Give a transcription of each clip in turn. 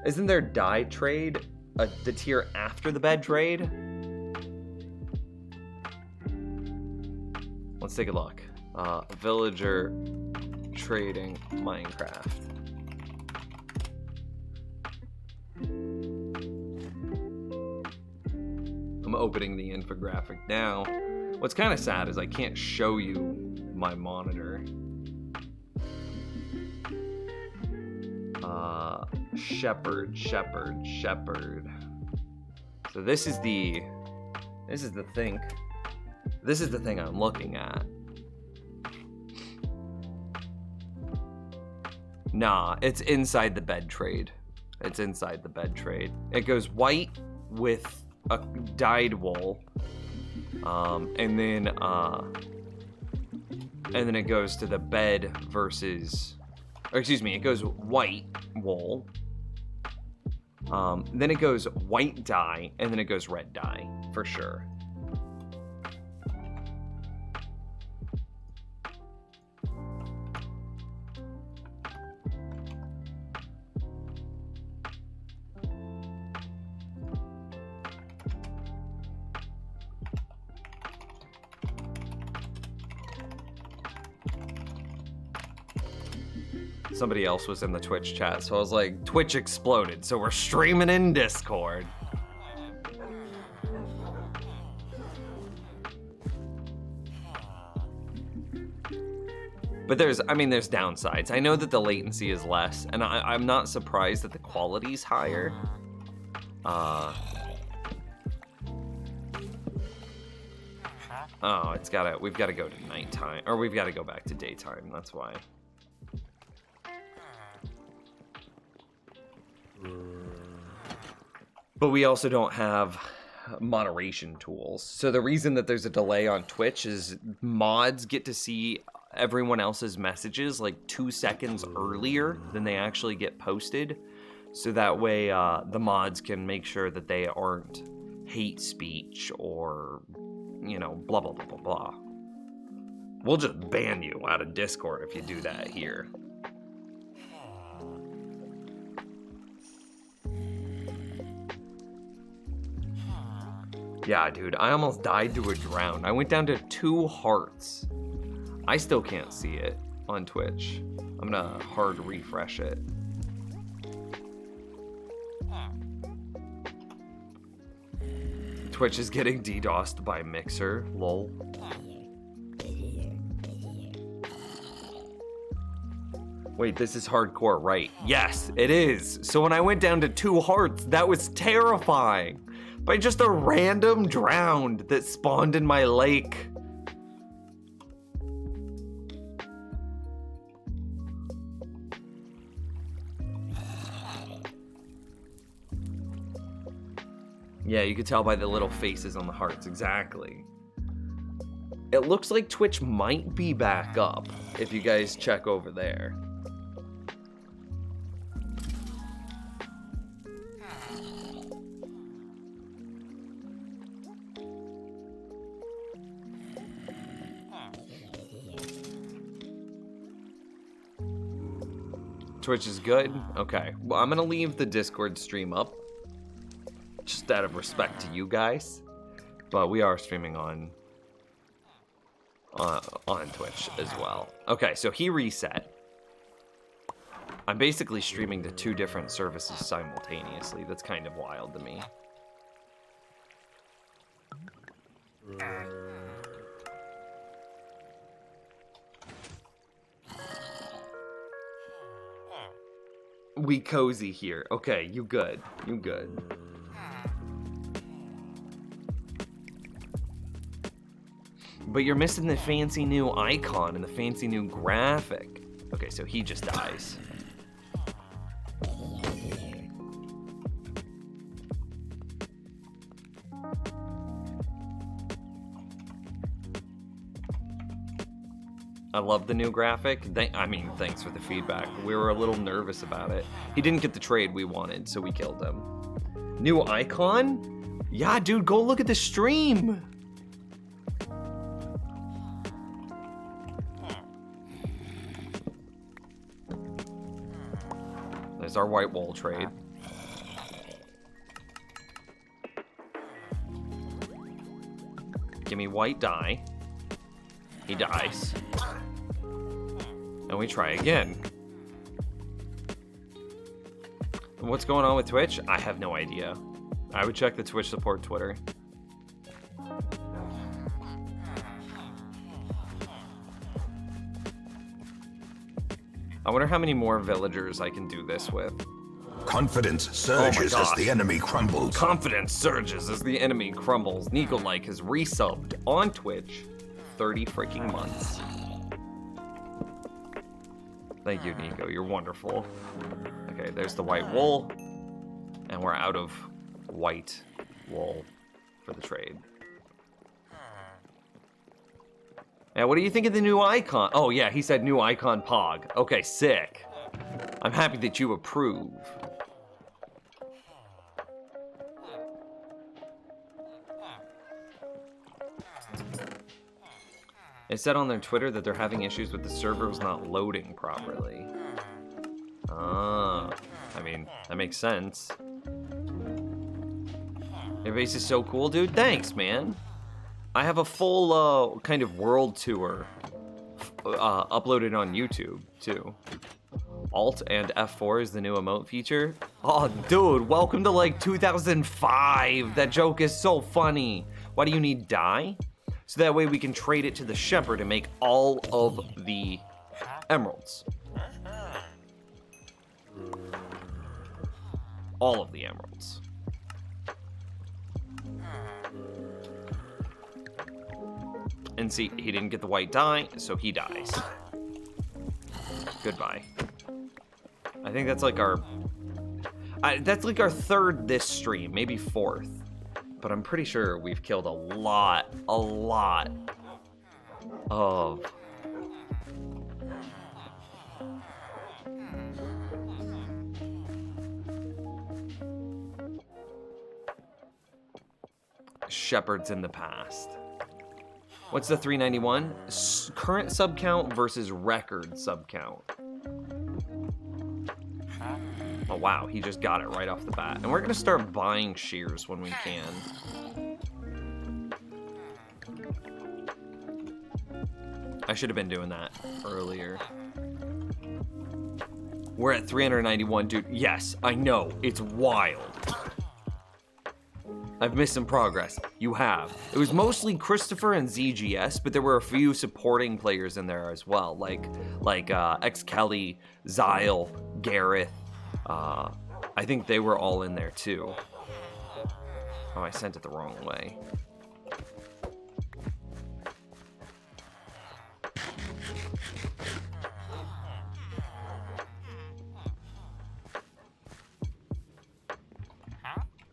Isn't there die trade the tier after the bed trade? Let's take a look. Villager trading Minecraft. I'm opening the infographic now. What's kind of sad is I can't show you my monitor. Shepherd. So this is the thing. This is the thing I'm looking at. Nah, it's inside the bed trade. It's inside the bed trade. It goes white with a dyed wool, and then it goes to the bed versus, or excuse me, it goes white wool. Then it goes white dye, and then it goes red dye for sure. Somebody else was in the Twitch chat, so I was like, Twitch exploded, so we're streaming in Discord. But there's downsides. I know that the latency is less, and I'm not surprised that the quality's higher. Oh, we've gotta go to nighttime, or we've gotta go back to daytime, that's why. But we also don't have moderation tools. So the reason that there's a delay on Twitch is mods get to see everyone else's messages like 2 seconds earlier than they actually get posted. So that way the mods can make sure that they aren't hate speech or, you know, blah, blah, blah, blah, blah. We'll just ban you out of Discord if you do that here. Yeah, dude, I almost died to a drown. I went down to 2 hearts. I still can't see it on Twitch. I'm gonna hard refresh it. Twitch is getting DDoSed by Mixer, lol. Wait, this is hardcore, right? Yes, it is. So when I went down to 2 hearts, that was terrifying. By just a random drowned that spawned in my lake. Yeah, you could tell by the little faces on the hearts, exactly. It looks like Twitch might be back up if you guys check over there. Twitch is good? Okay. Well, I'm gonna leave the Discord stream up. Just out of respect to you guys. But we are streaming on Twitch as well. Okay, so he reset. I'm basically streaming to 2 different services simultaneously. That's kind of wild to me. We cozy here. Okay, you good. You good. But you're missing the fancy new icon and the fancy new graphic. Okay, so he just dies. I love the new graphic. Thanks for the feedback. We were a little nervous about it. He didn't get the trade we wanted, so we killed him. New icon? Yeah, dude, go look at the stream. There's our white wool trade. Give me white dye. He dies. And we try again. What's going on with Twitch? I have no idea. I would check the Twitch support Twitter. I wonder how many more villagers I can do this with. Confidence surges as the enemy crumbles. Confidence surges as the enemy crumbles. Nikolike has resubbed on Twitch 30 freaking months. Thank you, Nico. You're wonderful. Okay, there's the white wool. And we're out of white wool for the trade. Now, what do you think of the new icon? Oh, yeah, he said new icon Pog. Okay, sick. I'm happy that you approve. It said on their Twitter that they're having issues with the servers not loading properly. Ah, I mean, that makes sense. Your base is so cool, dude. Thanks, man. I have a full kind of world tour uploaded on YouTube, too. Alt and F4 is the new emote feature. Oh, dude, welcome to like 2005. That joke is so funny. Why do you need dye? So that way we can trade it to the shepherd and make all of the emeralds. All of the emeralds. And see, he didn't get the white dye, so he dies. Goodbye. I think that's like our... that's like our third this stream, maybe fourth. But I'm pretty sure we've killed a lot of... shepherds in the past. What's the 391? Current sub count versus record sub count. Oh wow, he just got it right off the bat. And we're gonna start buying shears when we can. I should have been doing that earlier. We're at 391, dude. Yes, I know, it's wild. I've missed some progress. You have. It was mostly Christopher and ZGS, but there were a few supporting players in there as well, like X Kelly, Zyle, Gareth. I think they were all in there too. Oh, I sent it the wrong way.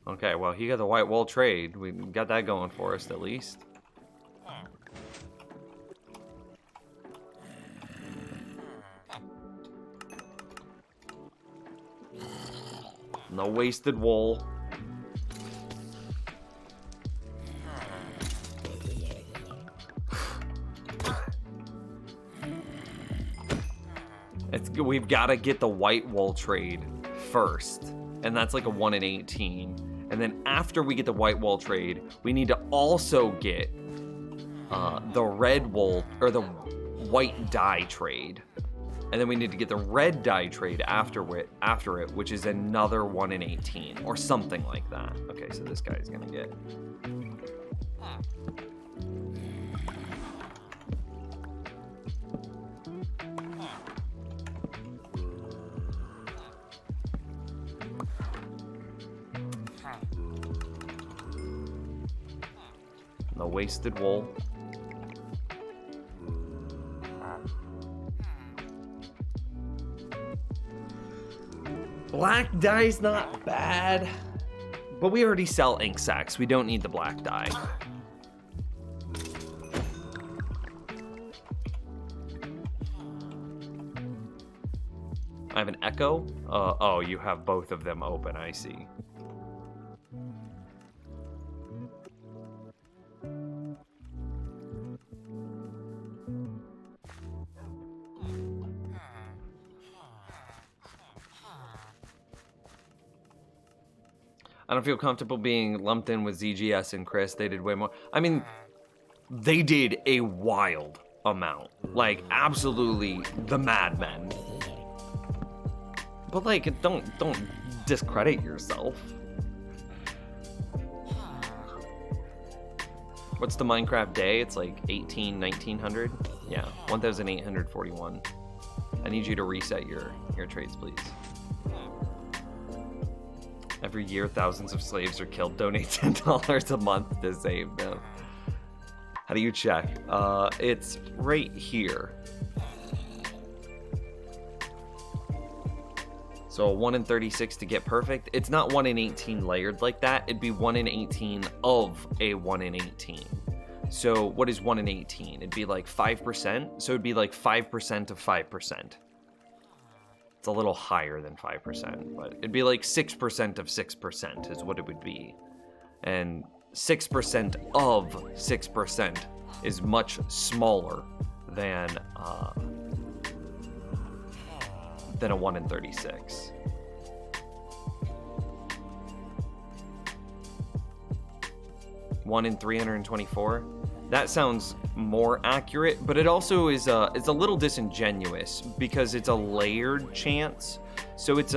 Okay, well, he got the white wool trade. We got that going for us, at least. No wasted wool. We've got to get the white wool trade first, and that's like a 1 in 18. And then after we get the white wool trade, we need to also get the red wool or the white dye trade. And then we need to get the red dye trade after it, which is another 1 in 18 or something like that. Okay, so this guy's gonna get. The wasted wool. Black dye's not bad, but we already sell ink sacs. We don't need the black dye. I have an echo. Oh, you have both of them open. I see. I don't feel comfortable being lumped in with ZGS and Chris. They did way more. I mean, They did a wild amount. Like, absolutely the madmen. But, like, don't discredit yourself. What's the Minecraft day? It's like 1900? Yeah, 1841. I need you to reset your trades, please. Every year, thousands of slaves are killed. Donate $10 a month to save them. How do you check? It's right here. So 1 in 36 to get perfect. It's not 1 in 18 layered like that. It'd be 1 in 18 of a 1 in 18. So what is 1 in 18? It'd be like 5%. So it'd be like 5% of 5%. It's a little higher than 5%, but it'd be like 6% of 6% is what it would be. And 6% of 6% is much smaller than a 1 in 36. One in 324. That sounds more accurate, but it also is it's a little disingenuous because it's a layered chance. So it's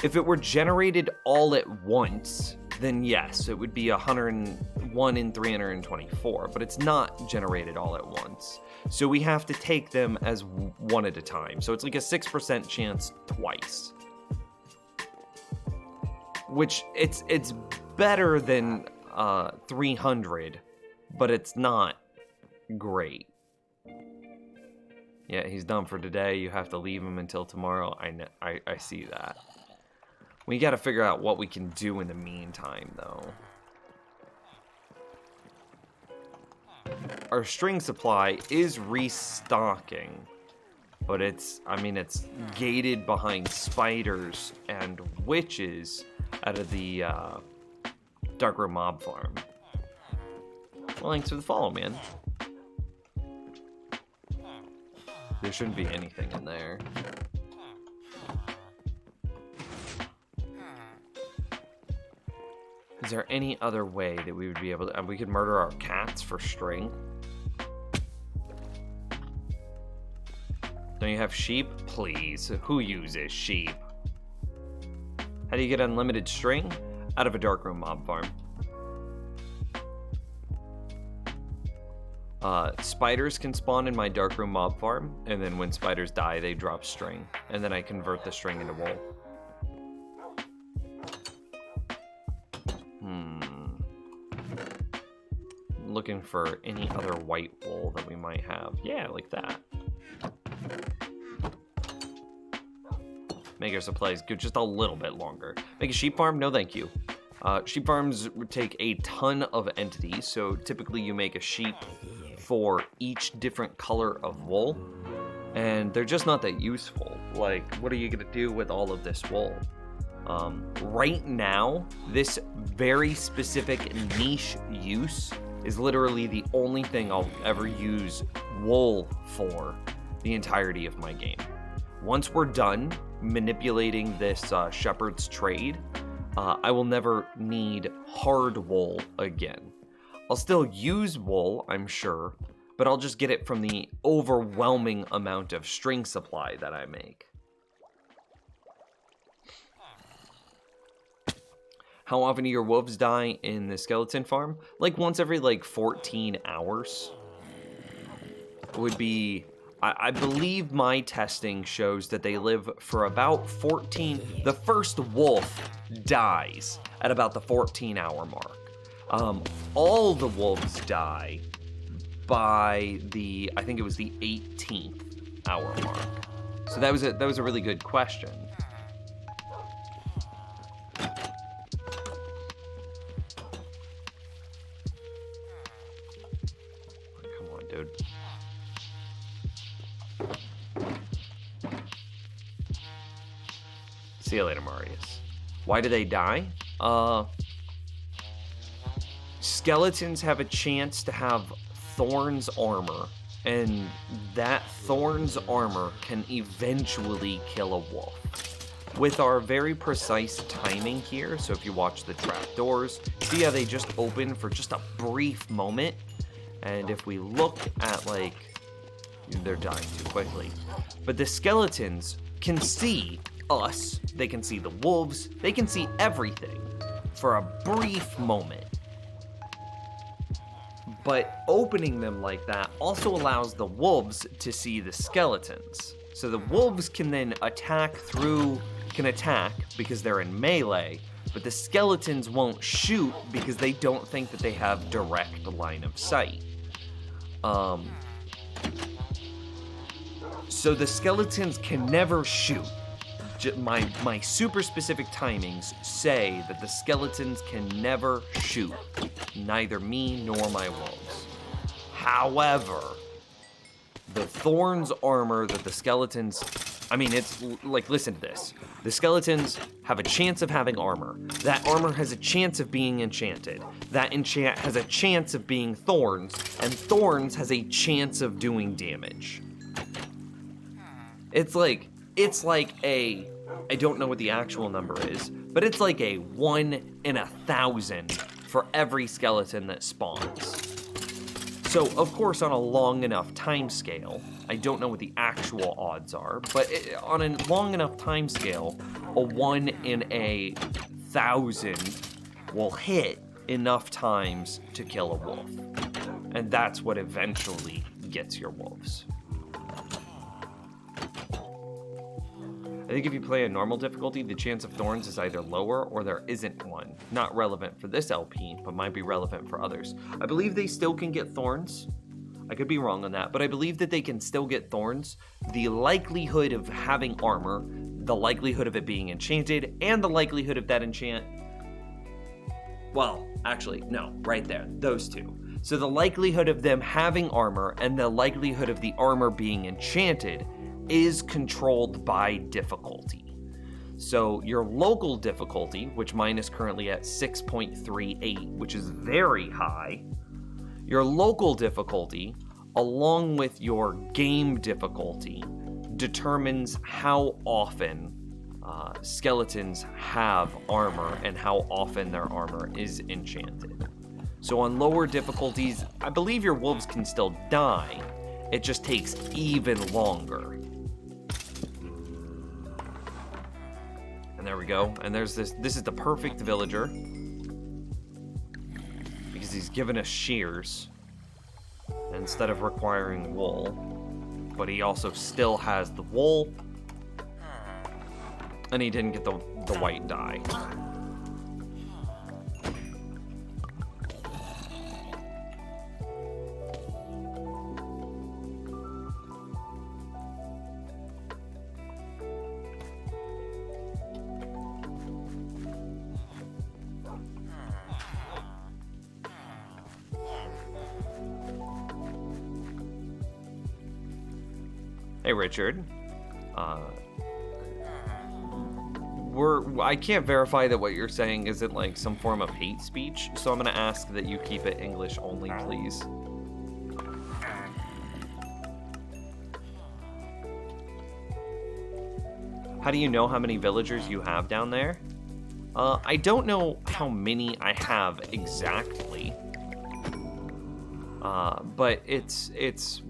if it were generated all at once, then yes, it would be 101 in 324, but it's not generated all at once. So we have to take them as one at a time. So it's like a 6% chance twice. Which it's better than 300, but it's not great. Yeah, he's done for today. You have to leave him until tomorrow. I see that. We got to figure out what we can do in the meantime, though. Our string supply is restocking, but it's gated behind spiders and witches out of the Darkroom Mob Farm. Well, thanks for the follow, man. There shouldn't be anything in there. Is there any other way that we would be able to... we could murder our cats for string? Don't you have sheep? Please. Who uses sheep? How do you get unlimited string? Out of a Darkroom Mob Farm. Spiders can spawn in my Darkroom Mob Farm, and then when spiders die, they drop string. And then I convert the string into wool. Looking for any other white wool that we might have. Yeah, like that. Make our supplies go just a little bit longer. Make a sheep farm? No, thank you. Sheep farms would take a ton of entities, so typically you make a sheep for each different color of wool, and they're just not that useful. Like, what are you gonna do with all of this wool? Right now, this very specific niche use is literally the only thing I'll ever use wool for the entirety of my game. Once we're done manipulating this shepherd's trade, I will never need hard wool again. I'll still use wool, I'm sure, but I'll just get it from the overwhelming amount of string supply that I make. How often do your wolves die in the skeleton farm? Like once every like 14 hours. It would be... I believe my testing shows that they live for about 14... The first wolf dies at about the 14-hour mark. All the wolves die by the... I think it was the 18th hour mark. So that was a really good question. Come on, dude. See you later, Marius. Why do they die? Skeletons have a chance to have Thorn's armor, and that Thorn's armor can eventually kill a wolf. With our very precise timing here, so if you watch the trapdoors, see how they just open for just a brief moment, And if we look at, like, they're dying too quickly. But the skeletons can see us, they can see the wolves, they can see everything for a brief moment. But opening them like that also allows the wolves to see the skeletons. So the wolves can then attack because they're in melee, but the skeletons won't shoot because they don't think that they have direct line of sight. So the skeletons can never shoot. My super specific timings say that the skeletons can never shoot, neither me nor my wolves. However, the thorns armor that the skeletons, it's like, listen to this. The skeletons have a chance of having armor. That armor has a chance of being enchanted. That enchant has a chance of being thorns, and thorns has a chance of doing damage. It's like a, I don't know what the actual number is, but it's like a 1 in 1,000 for every skeleton that spawns. So, of course, on a long enough time scale, I don't know what the actual odds are, but on a long enough time scale, a 1 in 1,000 will hit enough times to kill a wolf. And that's what eventually gets your wolves. I think if you play a normal difficulty, the chance of thorns is either lower or there isn't one. Not relevant for this LP, but might be relevant for others. I believe they still can get thorns. I could be wrong on that, but I believe that they can still get thorns. The likelihood of having armor, the likelihood of it being enchanted, and the likelihood of that enchant... Well, actually, no, right there, those two. So the likelihood of them having armor and the likelihood of the armor being enchanted is controlled by difficulty. So your local difficulty, which mine is currently at 6.38, which is very high, your local difficulty, along with your game difficulty, determines how often skeletons have armor and how often their armor is enchanted. So on lower difficulties, I believe your wolves can still die. It just takes even longer. And there we go. And there's this is the perfect villager. Because he's given us shears instead of requiring wool. But he also still has the wool. And he didn't get the white dye. Hey, Richard. I can't verify that what you're saying isn't like some form of hate speech, so I'm gonna ask that you keep it English only, please. How do you know how many villagers you have down there? I don't know how many I have exactly. But it's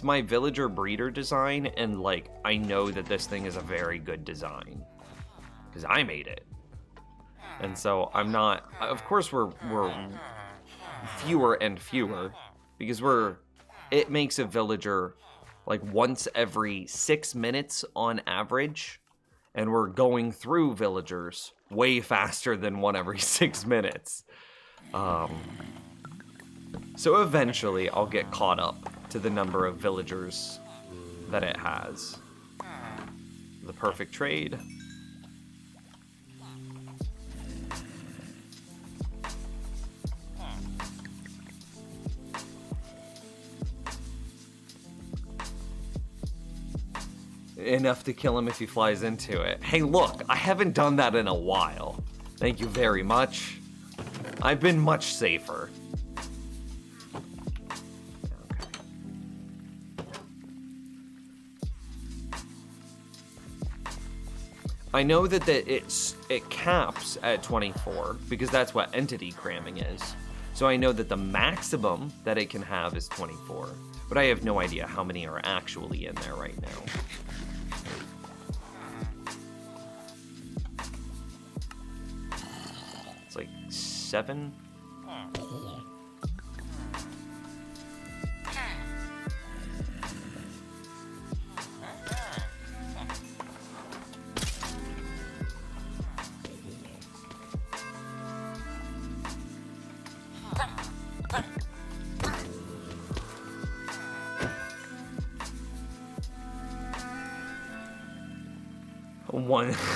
my villager breeder design, and like I know that this thing is a very good design because I made it. And so I'm not, of course we're fewer and fewer because it makes a villager like once every 6 minutes on average, and we're going through villagers way faster than one every 6 minutes. So eventually I'll get caught up to the number of villagers that it has. The perfect trade. Enough to kill him if he flies into it. Hey, look, I haven't done that in a while. Thank you very much. I've been much safer. Okay. I know that it caps at 24 because that's what entity cramming is. So I know that the maximum that it can have is 24, but I have no idea how many are actually in there right now. It's like 7.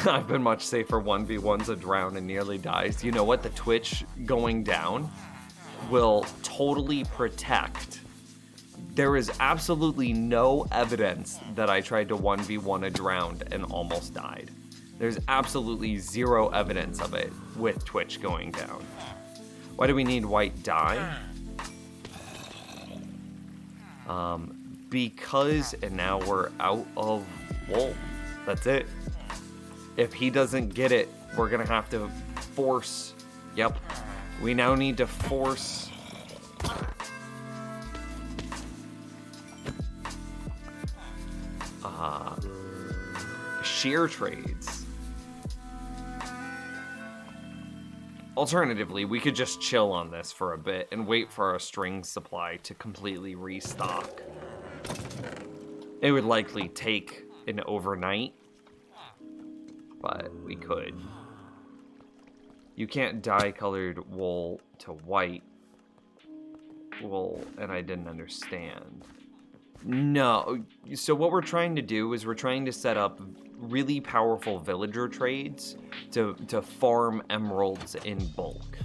I've been much safer 1v1s a drown and nearly dies. You know what? The Twitch going down will totally protect. There is absolutely no evidence that I tried to 1v1 a drowned and almost died. There's absolutely zero evidence of it with Twitch going down. Why do we need white dye? Because, and now we're out of wool. That's it. If he doesn't get it, we're gonna have to force, yep. We now need to force shear trades. Alternatively, we could just chill on this for a bit and wait for our string supply to completely restock. It would likely take an overnight, but we could. You can't dye colored wool to white wool, and I didn't understand. No, so what we're trying to do is we're trying to set up really powerful villager trades to farm emeralds in bulk.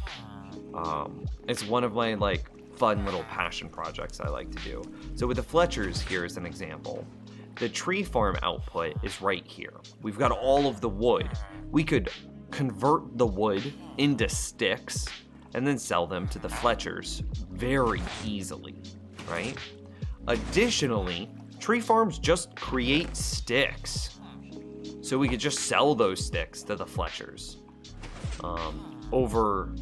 It's one of my like fun little passion projects I like to do. So with the Fletchers, here's an example. The tree farm output is right here. We've got all of the wood. We could convert the wood into sticks and then sell them to the Fletchers very easily, right? Additionally, tree farms just create sticks. So we could just sell those sticks to the Fletchers. Over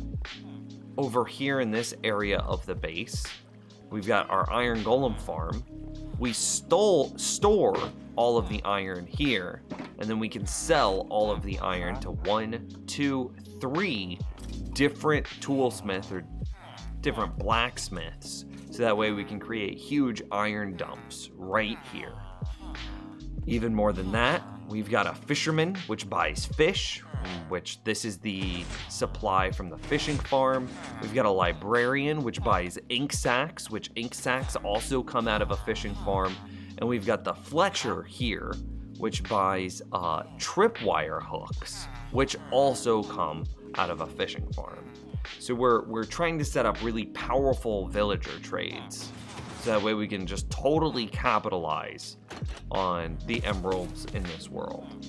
here in this area of the base, we've got our iron golem farm. We store all of the iron here, and then we can sell all of the iron to 1, 2, 3 different toolsmiths or different blacksmiths, so that way we can create huge iron dumps right here. Even more than that, we've got a fisherman, which buys fish, which this is the supply from the fishing farm. We've got a librarian, which buys ink sacks, which ink sacks also come out of a fishing farm. And we've got the Fletcher here, which buys tripwire hooks, which also come out of a fishing farm. So we're trying to set up really powerful villager trades, so that way we can just totally capitalize on the emeralds in this world.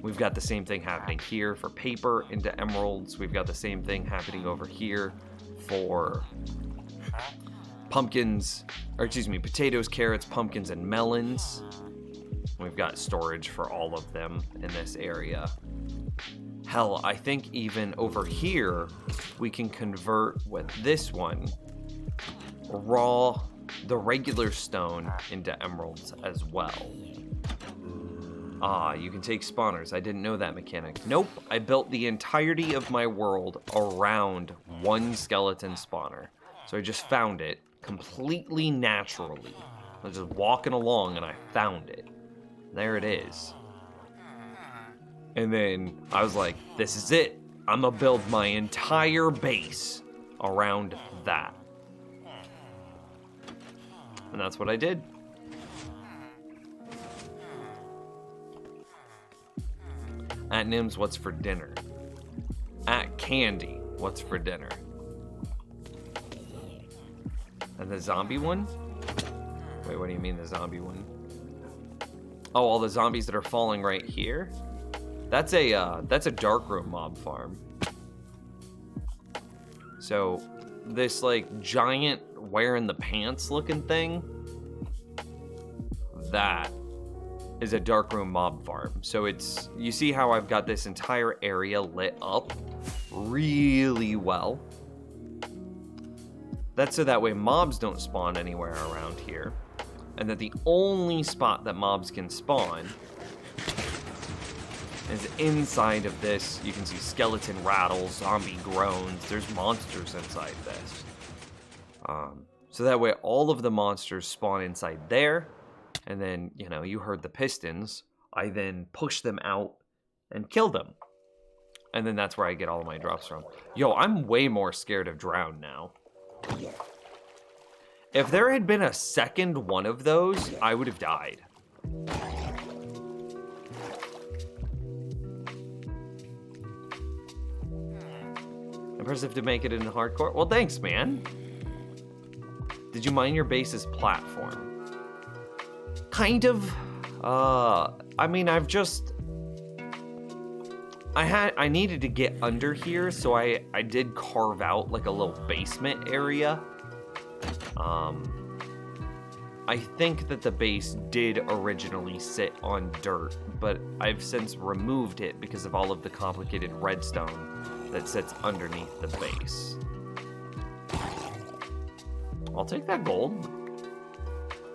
We've got the same thing happening here for paper into emeralds. We've got the same thing happening over here for pumpkins, or excuse me, potatoes, carrots, pumpkins, and melons. We've got storage for all of them in this area. Hell, I think even over here, we can convert with this one, the regular stone into emeralds as well. Ah, you can take spawners. I didn't know that mechanic. Nope, I built the entirety of my world around one skeleton spawner. So I just found it completely naturally. I was just walking along and I found it. There it is. And then I was like, this is it. I'm gonna build my entire base around that. And that's what I did. At Nims, what's for dinner? At Candy, what's for dinner? And the zombie one? Wait, what do you mean the zombie one? Oh, all the zombies that are falling right here? That's a darkroom mob farm. So this like giant wearing the pants looking thing, that is a darkroom mob farm. So it's, you see how I've got this entire area lit up really well. That's so that way mobs don't spawn anywhere around here. And that the only spot that mobs can spawn is inside of this. You can see skeleton rattles, zombie groans. There's monsters inside this. So that way all of the monsters spawn inside there. And then, you know, you heard the pistons. I then push them out and kill them. And then that's where I get all of my drops from. Yo, I'm way more scared of Drown now. If there had been a second one of those, I would have died. Impressive to make it into hardcore. Well, thanks, man. Did you mine your base's platform? Kind of. I mean, I've just... I needed to get under here, so I did carve out like a little basement area. I think that the base did originally sit on dirt, but I've since removed it because of all of the complicated redstone that sits underneath the base. I'll take that gold.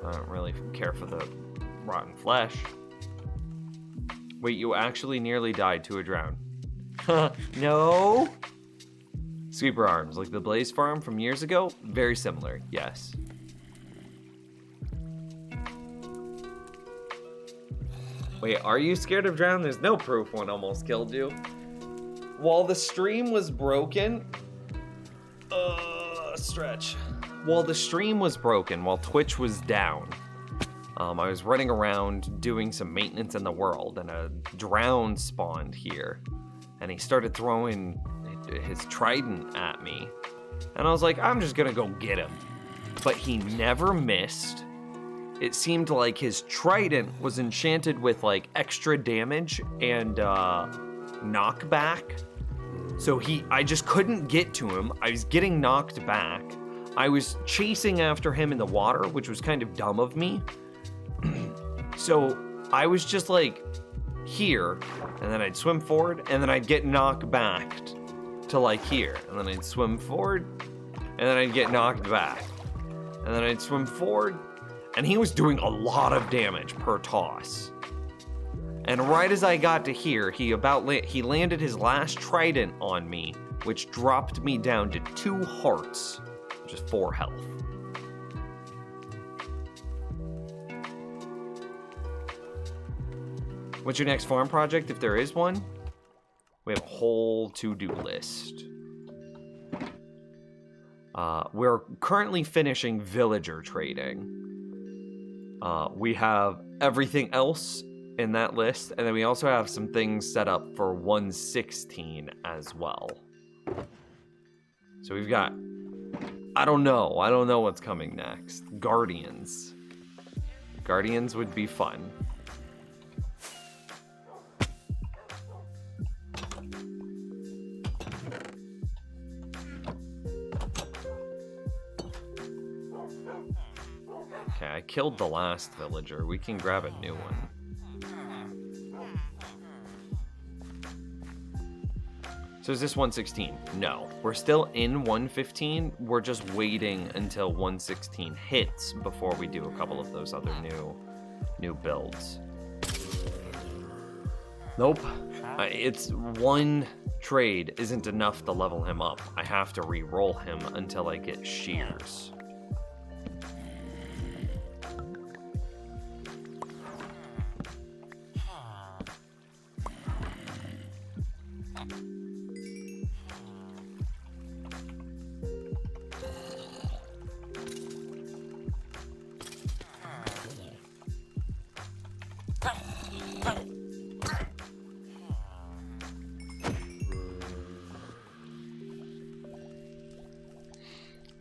I don't really care for the rotten flesh. Wait, you actually nearly died to a drown. No? Sweeper arms, like the Blaze farm from years ago? Very similar, yes. Wait, are you scared of drown? There's no proof one almost killed you. While the stream was broken... stretch. While the stream was broken, while Twitch was down, I was running around doing some maintenance in the world, and a drown spawned here. And he started throwing his trident at me. And I was like, I'm just gonna go get him. But he never missed. It seemed like his trident was enchanted with like extra damage and knockback. So I just couldn't get to him. I was getting knocked back. I was chasing after him in the water, which was kind of dumb of me. So I was just like here, and then I'd swim forward, and then I'd get knocked back to like here, and then I'd swim forward, and then I'd get knocked back, and then I'd swim forward, and he was doing a lot of damage per toss. And right as I got to here, he landed his last trident on me, which dropped me down to 2 hearts, which is 4 health. What's your next farm project, if there is one? We have a whole to-do list. We're currently finishing villager trading. We have everything else in that list, and then we also have some things set up for 116 as well. So we've got, I don't know what's coming next. Guardians would be fun. Okay, I killed the last villager. We can grab a new one. So is this 116? No. We're still in 115. We're just waiting until 116 hits before we do a couple of those other new builds. Nope. It's one trade isn't enough to level him up. I have to re-roll him until I get shears.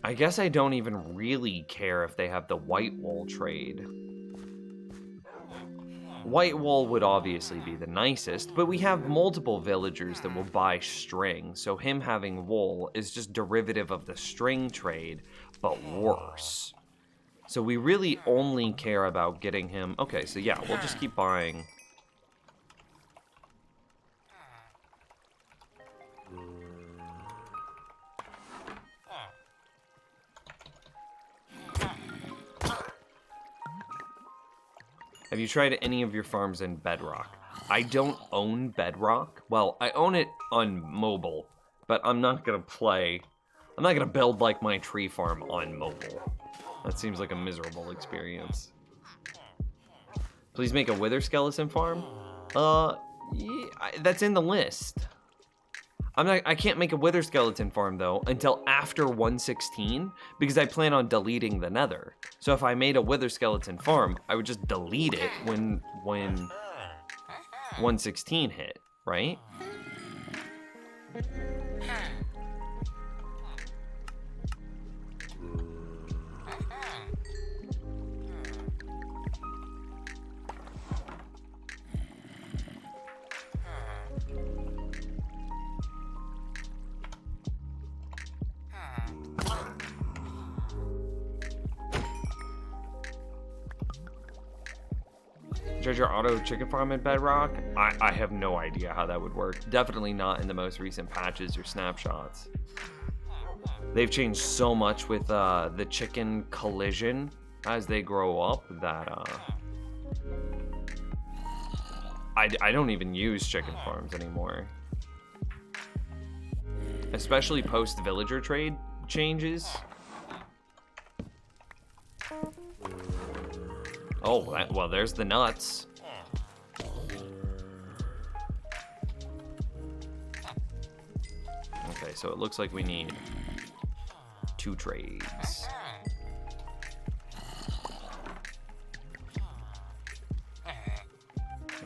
I guess I don't even really care if they have the white wool trade. White wool would obviously be the nicest, but we have multiple villagers that will buy string, so him having wool is just derivative of the string trade, but worse. So we really only care about getting him... Okay, so yeah, we'll just keep buying... Have you tried any of your farms in Bedrock? I don't own Bedrock. Well, I own it on mobile, but I'm not gonna build like my tree farm on mobile. That seems like a miserable experience. Please make a Wither Skeleton farm. Yeah, that's in the list. I can't make a Wither Skeleton farm though until after 1.16 because I plan on deleting the Nether. So if I made a Wither Skeleton farm, I would just delete it when 1.16 hit, right? Judge your auto chicken farm in Bedrock? I have no idea how that would work. Definitely not in the most recent patches or snapshots. They've changed so much with the chicken collision as they grow up that I don't even use chicken farms anymore. Especially post villager trade changes. Oh, well, there's the nuts. Okay, so it looks like we need 2 trades.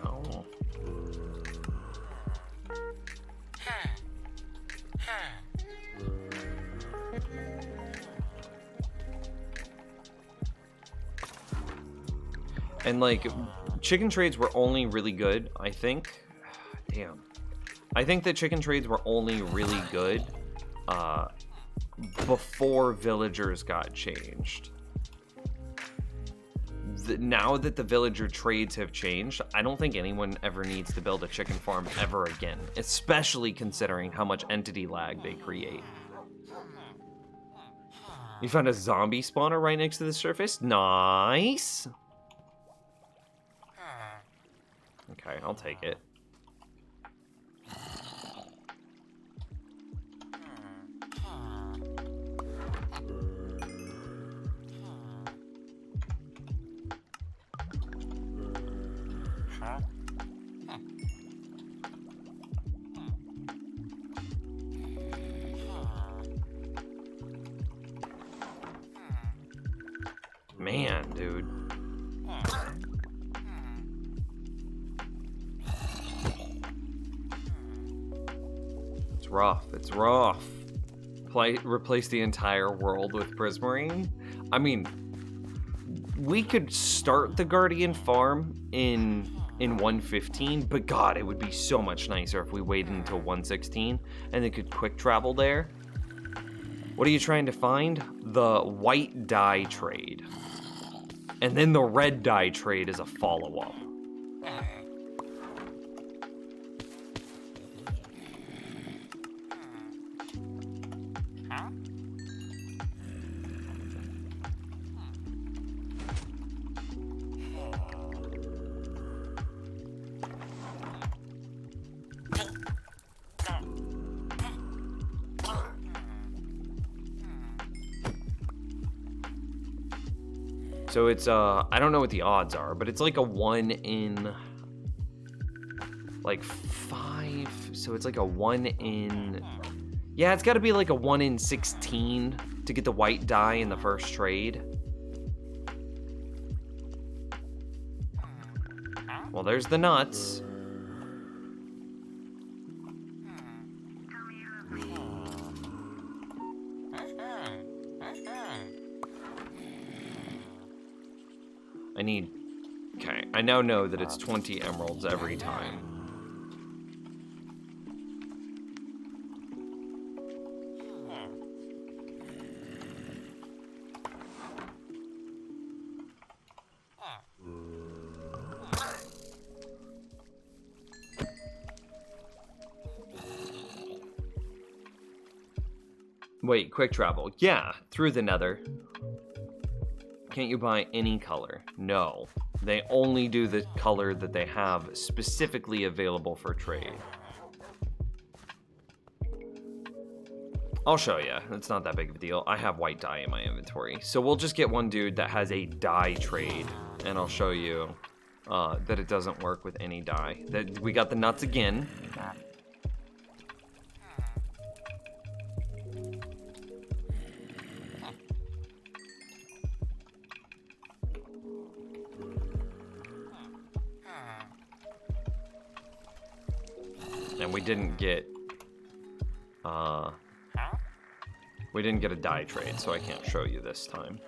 Oh. And like, chicken trades were only really good, I think. Damn. I think that chicken trades were only really good before villagers got changed. Now that the villager trades have changed, I don't think anyone ever needs to build a chicken farm ever again, especially considering how much entity lag they create. You found a zombie spawner right next to the surface? Nice! Okay, I'll take it. Man, dude. It's rough. It's rough. Replace the entire world with Prismarine? I mean, we could start the Guardian farm in 1.15, but God, it would be so much nicer if we waited until 1.16 and they could quick travel there. What are you trying to find? The white dye trade. And then the red dye trade is a follow-up. So it's, I don't know what the odds are, but it's like a 1 in, like 5, so it's like a 1 in, yeah, it's gotta be like a 1 in 16 to get the white dye in the first trade. Well, there's the nuts. I need, okay, I now know that it's 20 emeralds every time. Wait, quick travel. Yeah, through the Nether. Can't you buy any color? No. They only do the color that they have specifically available for trade. I'll show you. It's not that big of a deal. I have white dye in my inventory. So we'll just get one dude that has a dye trade, and I'll show you that it doesn't work with any dye. That we got the nuts again. And we didn't get a dye trade, so I can't show you this time.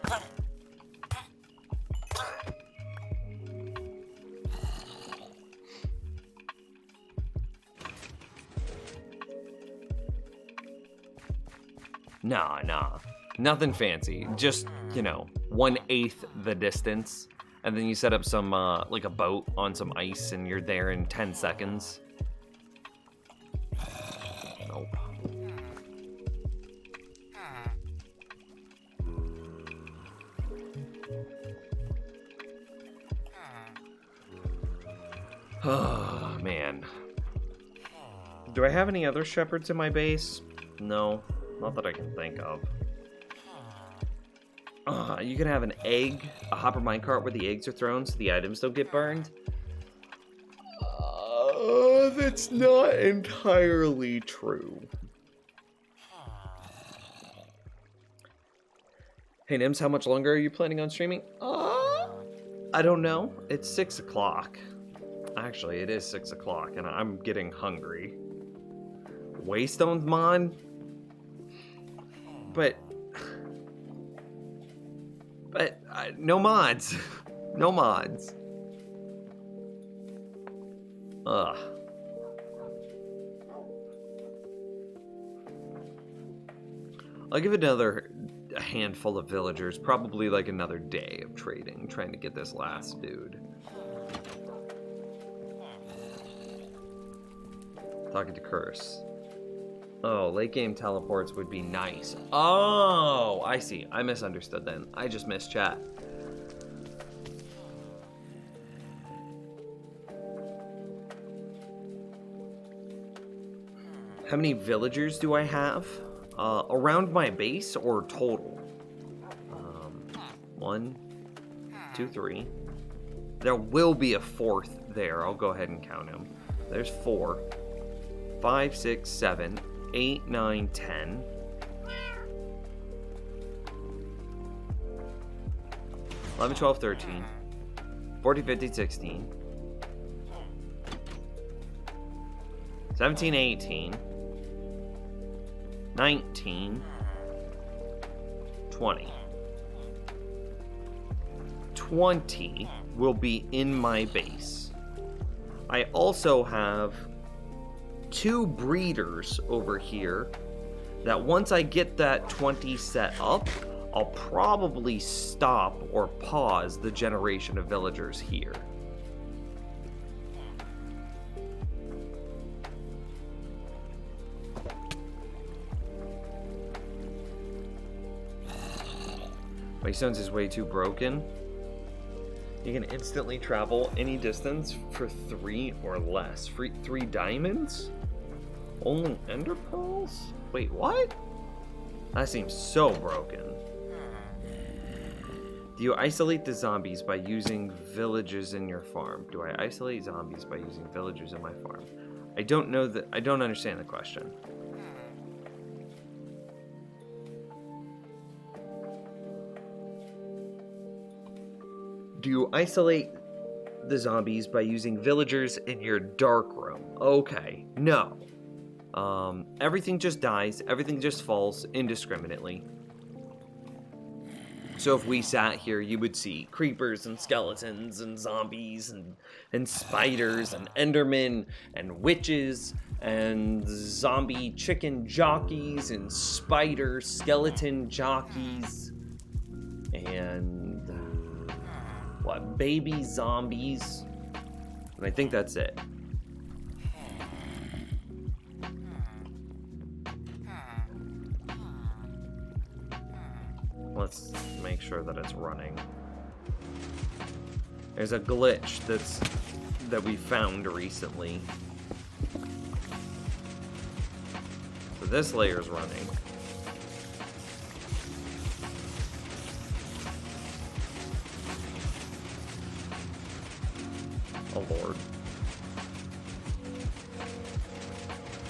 Nah. Nothing fancy. Just, you know, 1/8 the distance. And then you set up some, like a boat on some ice and you're there in 10 seconds. Nope. Oh, man. Do I have any other shepherds in my base? No, not that I can think of. You can have an egg, a hopper minecart where the eggs are thrown so the items don't get burned. That's not entirely true. Hey Nims, how much longer are you planning on streaming? I don't know. It's 6 o'clock. Actually, it is 6 o'clock, and I'm getting hungry. Waystone's mod? But no mods. No mods. Ugh. I'll give it a handful of villagers, probably like another day of trading, trying to get this last dude. Talking to Curse. Oh, late game teleports would be nice. Oh, I see. I misunderstood then. I just missed chat. How many villagers do I have? Around my base or total? 1, 2, 3. There will be a 4th there. I'll go ahead and count him. There's 4, 5, 6, 7, 8, 9, 10. 11, 12, 13. 14, 15, 16. 17, 18. 19. 20. 20 will be in my base. I also have 2 breeders over here that once I get that 20 set up, I'll probably stop or pause the generation of villagers here. Waystones is way too broken. You can instantly travel any distance for 3 or less. 3 diamonds? Only ender pearls? Wait, what? That seems so broken. Do you isolate the zombies by using villagers in your farm? Do I isolate zombies by using villagers in my farm? I don't know that. I don't understand the question. Do you isolate the zombies by using villagers in your dark room? Okay, no. Everything just dies, everything just falls indiscriminately. So if we sat here, you would see creepers and skeletons and zombies and spiders and endermen and witches and zombie chicken jockeys and spider skeleton jockeys and what, baby zombies? And I think that's it. Let's make sure that it's running. There's a glitch that we found recently. So this layer's running. Oh lord.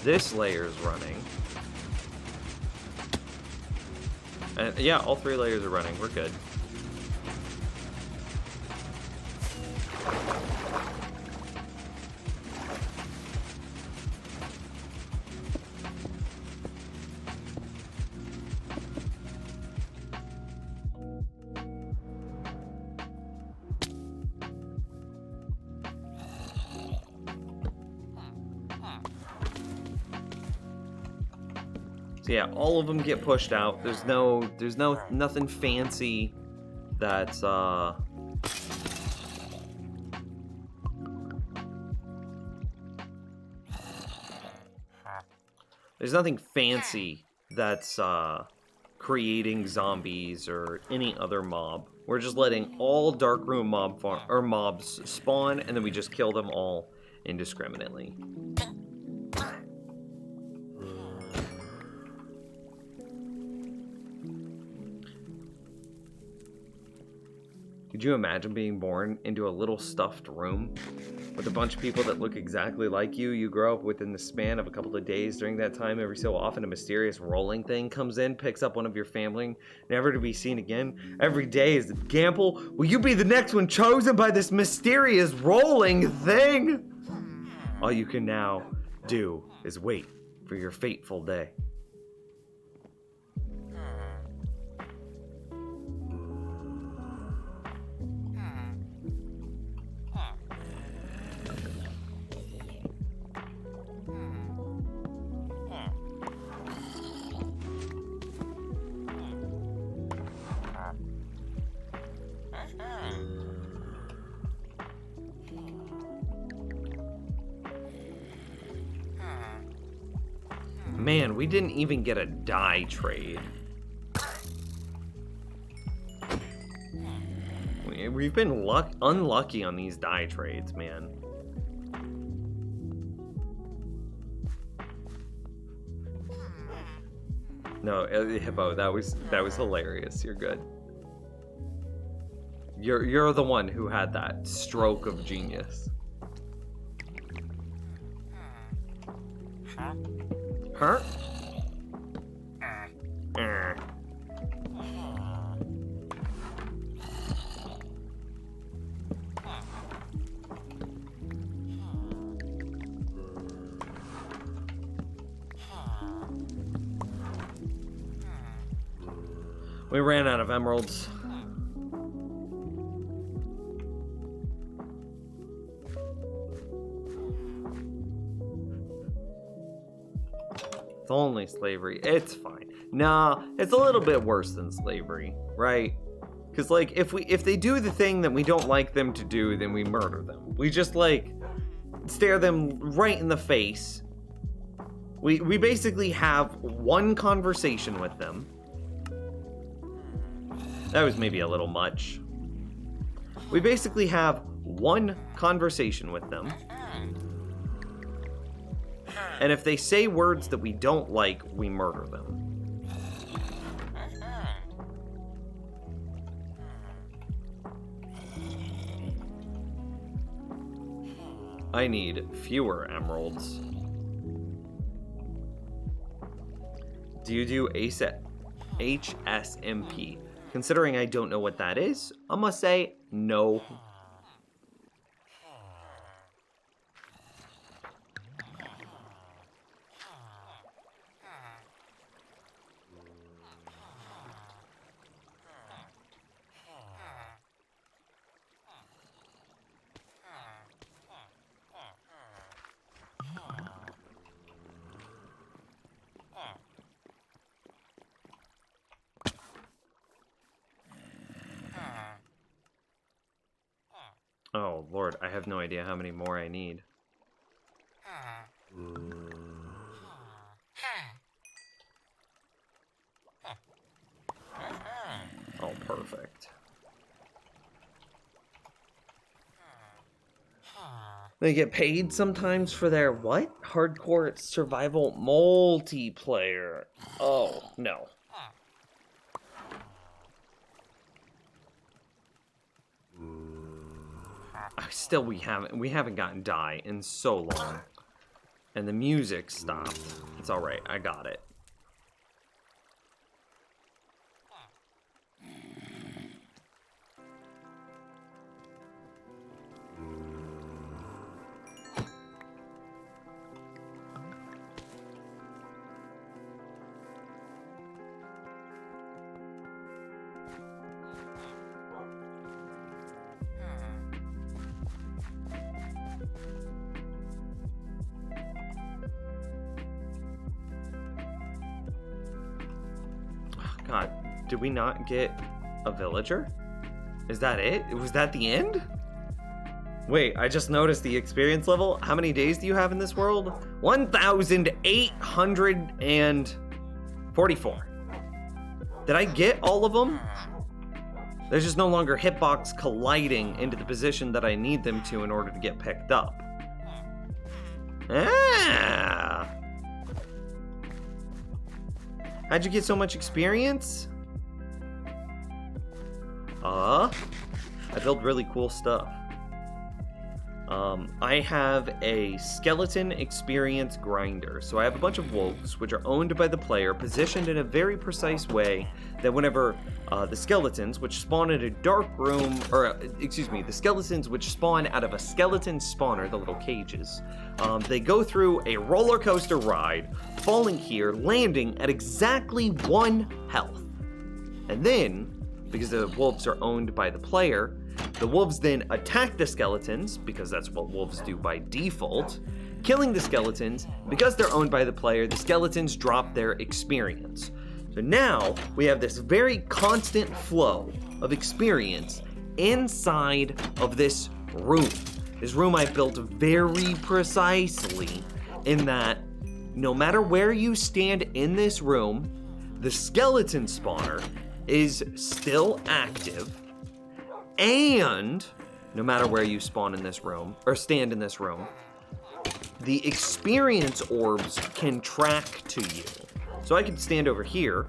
This layer's running. And yeah, all 3 layers are running. We're good. So yeah, all of them get pushed out. There's nothing fancy that's there's nothing fancy that's creating zombies or any other mob. We're just letting all Darkroom mobs spawn, and then we just kill them all indiscriminately. Could you imagine being born into a little stuffed room with a bunch of people that look exactly like you? You grow up within the span of a couple of days. During that time, every so often, a mysterious rolling thing comes in, picks up one of your family, never to be seen again. Every day is a gamble. Will you be the next one chosen by this mysterious rolling thing? All you can now do is wait for your fateful day. Man, we didn't even get a die trade. We've been unlucky on these die trades, man. No, Hippo, that was hilarious. You're good. You're the one who had that stroke of genius. Huh? We ran out of emeralds. It's only slavery. It's fine. Nah, it's a little bit worse than slavery, right? Because, like, if they do the thing that we don't like them to do, then we murder them. We just, like, stare them right in the face. We basically have one conversation with them. That was maybe a little much. We basically have one conversation with them. And if they say words that we don't like, we murder them. I need fewer emeralds. Do you do HSMP? Considering I don't know what that is, I must say no. Oh, Lord, I have no idea how many more I need. Oh, perfect. They get paid sometimes for their what? Hardcore survival multiplayer. Oh, no. Still, we haven't gotten die in so long. And the music stopped. It's alright, I got it. God, did we not get a villager? Is that it? Was that the end? Wait, I just noticed the experience level. How many days do you have in this world? 1,844. Did I get all of them? There's just no longer hitbox colliding into the position that I need them to in order to get picked up. Ah! How'd you get so much experience? I build really cool stuff. I have a skeleton experience grinder. So I have a bunch of wolves, which are owned by the player, positioned in a very precise way that whenever the skeletons, which spawn in a dark room, the skeletons which spawn out of a skeleton spawner, the little cages, they go through a roller coaster ride, falling here, landing at exactly 1 health. And then, because the wolves are owned by the player, the wolves then attack the skeletons, because that's what wolves do by default, killing the skeletons. Because they're owned by the player, the skeletons drop their experience. So now we have this very constant flow of experience inside of this room. This room I built very precisely in that no matter where you stand in this room, the skeleton spawner is still active. And no matter where you spawn in this room, or stand in this room, the experience orbs can track to you. So I can stand over here,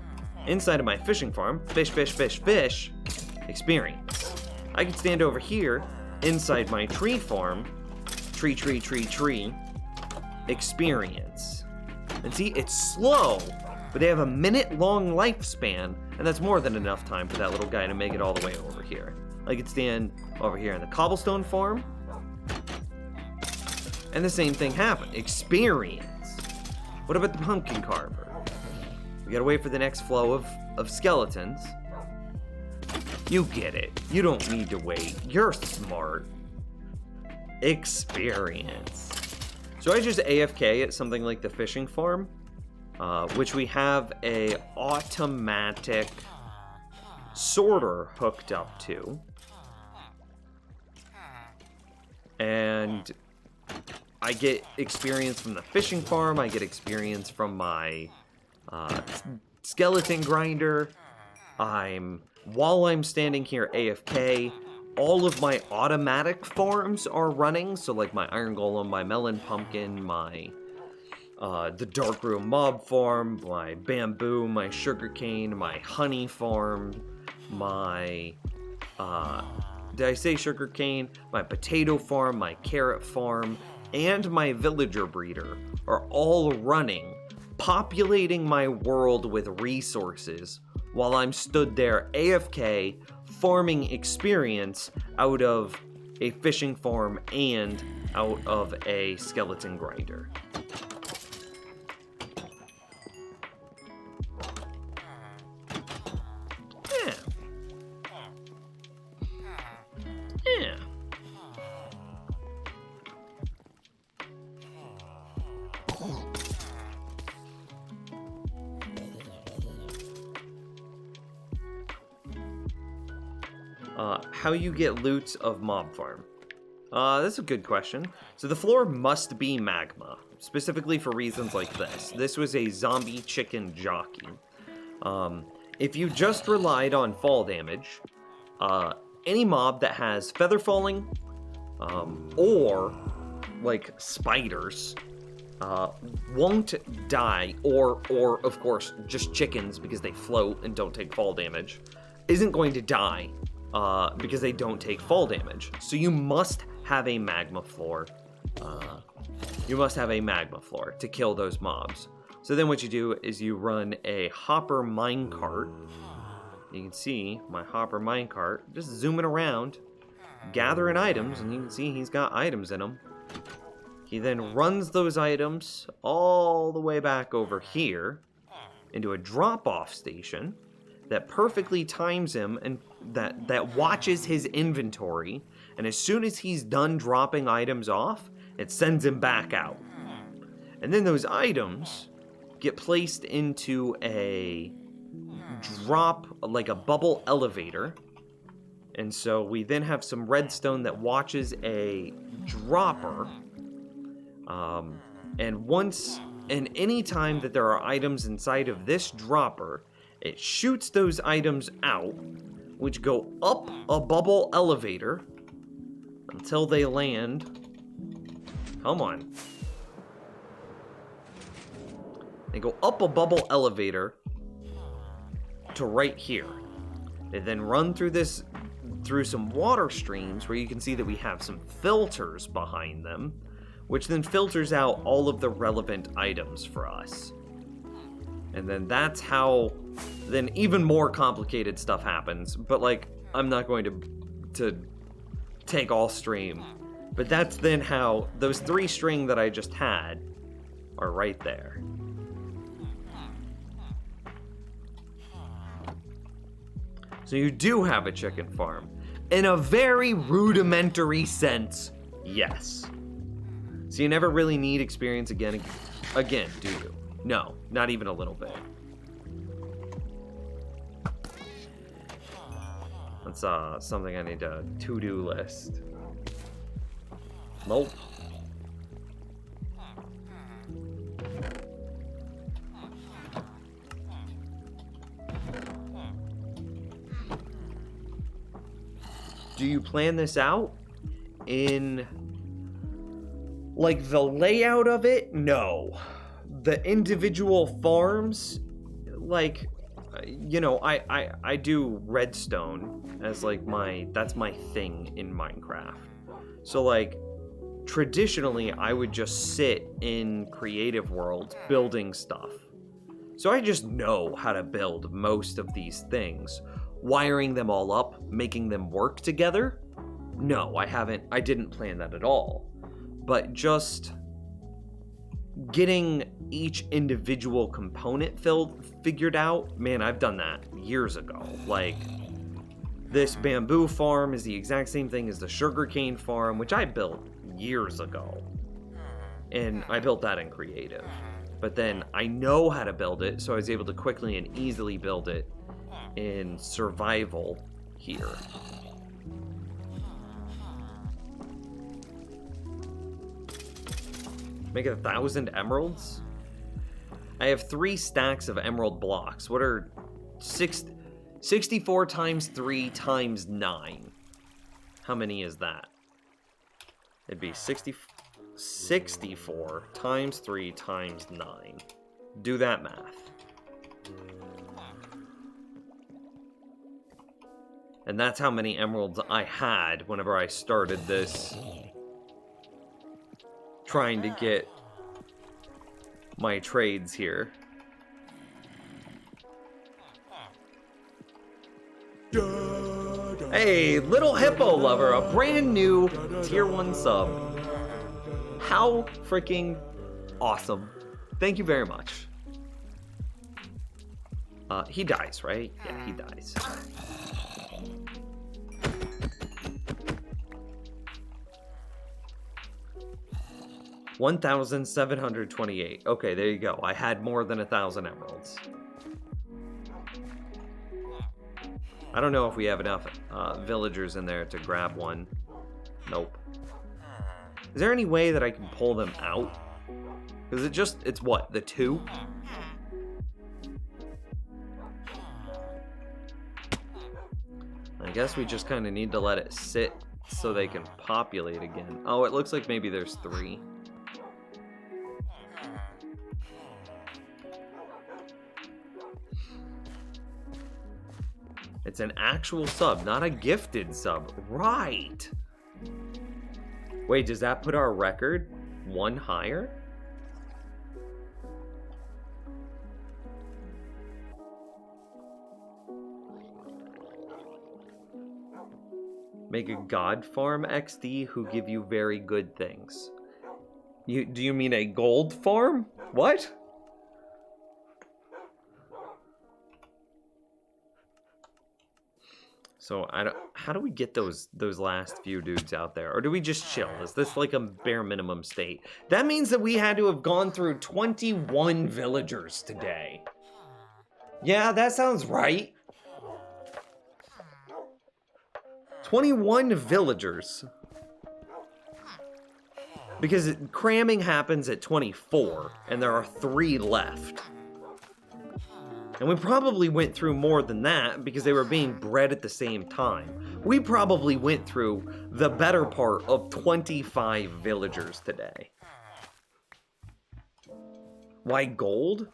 inside of my fishing farm, fish, fish, fish, fish, experience. I can stand over here, inside my tree farm, tree, tree, tree, tree, experience. And see, it's slow, but they have a minute-long lifespan, and that's more than enough time for that little guy to make it all the way over here. I could stand over here in the cobblestone farm, and the same thing happened. Experience. What about the pumpkin carver? We gotta wait for the next flow of skeletons. You get it. You don't need to wait. You're smart. Experience. So I just AFK at something like the fishing farm, which we have a automatic sorter hooked up to. And I get experience from the fishing farm, I get experience from my skeleton grinder. While I'm standing here AFK, all of my automatic farms are running, so like my iron golem, my melon pumpkin, my the dark room mob farm, my bamboo, my sugarcane, my honey farm, my did I say sugarcane? My potato farm, my carrot farm, and my villager breeder are all running, populating my world with resources while I'm stood there AFK, farming experience out of a fishing farm and out of a skeleton grinder. Yeah. How you get loot of mob farm? That's a good question. So the floor must be magma, specifically for reasons like this. This was a zombie chicken jockey. If you just relied on fall damage, any mob that has feather falling, or like spiders, won't die, or of course just chickens because they float and don't take fall damage, isn't going to die because they don't take fall damage. So you must have a magma floor. You must have a magma floor to kill those mobs. So then what you do is you run a hopper minecart. You can see my hopper minecart just zooming around, gathering items, and you can see he's got items in him. He then runs those items all the way back over here into a drop-off station that perfectly times him and that watches his inventory, and as soon as he's done dropping items off, it sends him back out. And then those items get placed into a drop, like a bubble elevator. And so we then have some redstone that watches a dropper. And any time that there are items inside of this dropper, it shoots those items out, which go up a bubble elevator until they land. Come on. They go up a bubble elevator to right here. They then run through some water streams where you can see that we have some filters behind them, which then filters out all of the relevant items for us. And then that's how then even more complicated stuff happens. But like, I'm not going to take all stream. But that's then how those 3 string that I just had are right there. So you do have a chicken farm. In a very rudimentary sense, yes. So you never really need experience again, do you? No, not even a little bit. That's something I need a to-do list. Nope. Do you plan this out in like the layout of it? No. The individual farms, like, you know, I do redstone as like that's my thing in Minecraft. So like traditionally I would just sit in creative world building stuff. So I just know how to build most of these things. Wiring them all up, making them work together? No, I didn't plan that at all. But just getting each individual component figured out, man, I've done that years ago. Like, this bamboo farm is the exact same thing as the sugarcane farm, which I built years ago. And I built that in creative. But then I know how to build it, so I was able to quickly and easily build it in survival here. Make it 1,000 emeralds? I have 3 stacks of emerald blocks. What are 64 times 3 times 9? How many is that? It'd be 64 times 3 times 9. Do that math. And that's how many emeralds I had whenever I started this, trying to get my trades here. Hey, Little Hippo Lover, a brand new tier 1 sub. How freaking awesome. Thank you very much. He dies, right? Yeah, he dies. 1,728. Okay, there you go. I had more than 1,000 emeralds. I don't know if we have enough villagers in there to grab one. Nope. Is there any way that I can pull them out? Because it's what, the 2? I guess we just kind of need to let it sit so they can populate again. Oh, it looks like maybe there's 3. It's an actual sub, not a gifted sub. Right. Wait, does that put our record 1 higher? Make a god farm XD who give you very good things. Do you mean a gold farm? What? So how do we get those last few dudes out there? Or do we just chill? Is this like a bare minimum state? That means that we had to have gone through 21 villagers today. Yeah, that sounds right. 21 villagers. Because cramming happens at 24, and there are 3 left. And we probably went through more than that because they were being bred at the same time. We probably went through the better part of 25 villagers today. Why gold?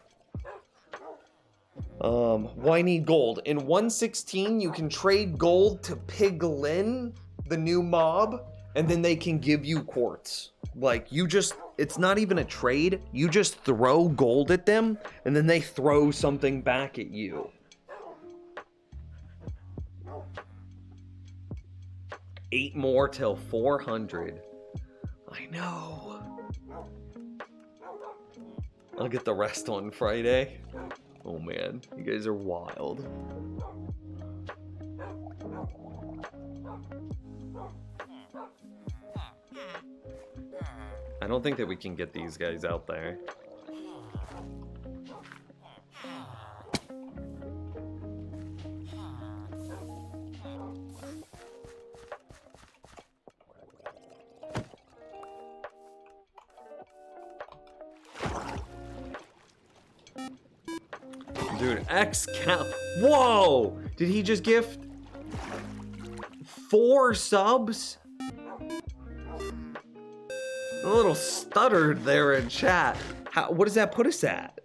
Why need gold? In 1.16, you can trade gold to Piglin, the new mob, and then they can give you quartz. Like, it's not even a trade. You just throw gold at them, and then they throw something back at you. 8 more till 400. I know. I'll get the rest on Friday. Oh man, you guys are wild. I don't think that we can get these guys out there. Dude, X-Cap. Whoa! Did he just gift 4 subs? A little stuttered there in chat. What does that put us at?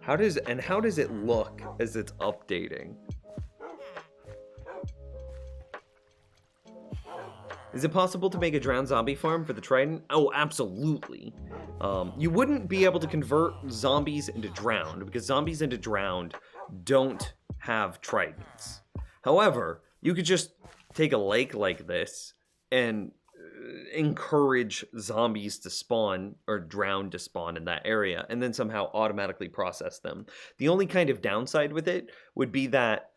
How does it look as it's updating? Is it possible to make a drowned zombie farm for the Trident? Oh, absolutely. You wouldn't be able to convert zombies into drowned because zombies into drowned don't have Tridents. However, you could just take a lake like this and encourage zombies to spawn or drowned to spawn in that area and then somehow automatically process them. The only kind of downside with it would be that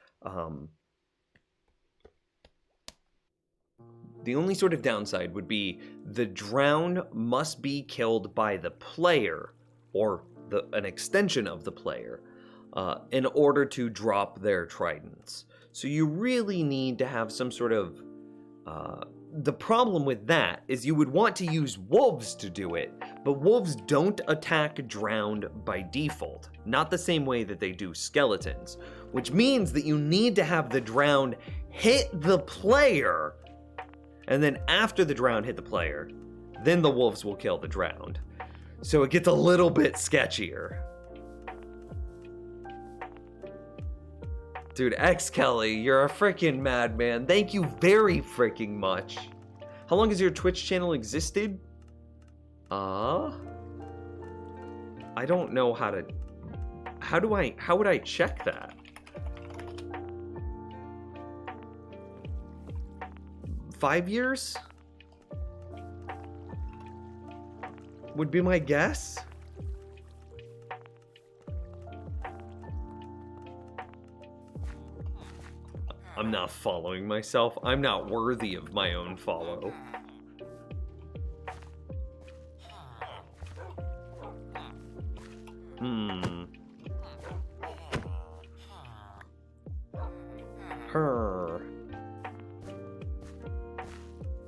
the only sort of downside would be the drown must be killed by the player or an extension of the player in order to drop their tridents. So you really need to have some sort of the problem with that is you would want to use wolves to do it, but wolves don't attack drowned by default, not the same way that they do skeletons, which means that you need to have the drowned hit the player, and then after the drowned hit the player, then the wolves will kill the drowned. So it gets a little bit sketchier. Dude, X Kelly, you're a freaking madman. Thank you very freaking much. How long has your Twitch channel existed? I don't know how to... How would I check that? Five years? Would be my guess. I'm not following myself. I'm not worthy of my own follow.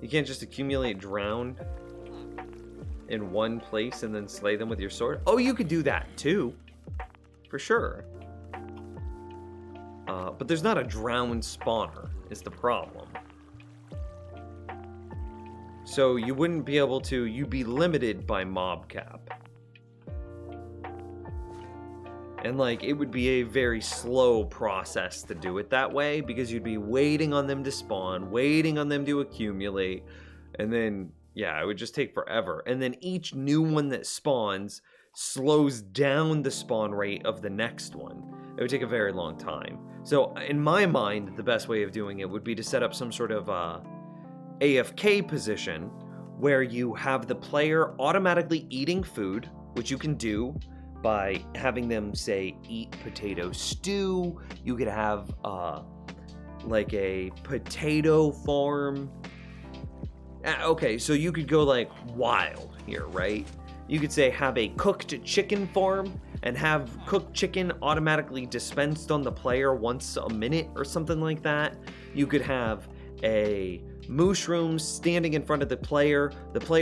You can't just accumulate drown in one place and then slay them with your sword. Oh, you could do that too. For sure. But there's not a drowned spawner, is the problem. So you wouldn't be able to, you'd be limited by mob cap. And like, it would be a very slow process to do it that way, because you'd be waiting on them to spawn, waiting on them to accumulate, and then, yeah, it would just take forever. And then each new one that spawns slows down the spawn rate of the next one. It would take a very long time. So in my mind, the best way of doing it would be to set up some sort of AFK position where you have the player automatically eating food, which you can do by having them, say, eat potato stew. You could have like a potato farm. Okay, so you could go like wild here, right? You could say have a cooked chicken farm and have cooked chicken automatically dispensed on the player once a minute or something like that. You could have a mushroom standing in front of the player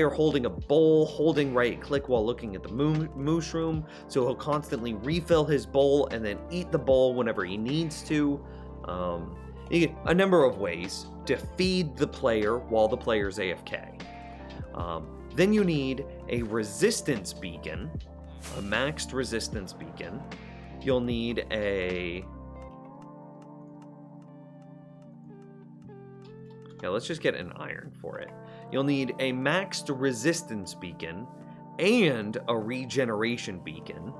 holding a bowl, holding right click while looking at the mushroom, so he'll constantly refill his bowl and then eat the bowl whenever he needs to. You get a number of ways to feed the player while the player's AFK. Then you need a resistance beacon, a maxed resistance beacon. You'll need a... Yeah, let's just get an iron for it. You'll need a maxed resistance beacon and a regeneration beacon.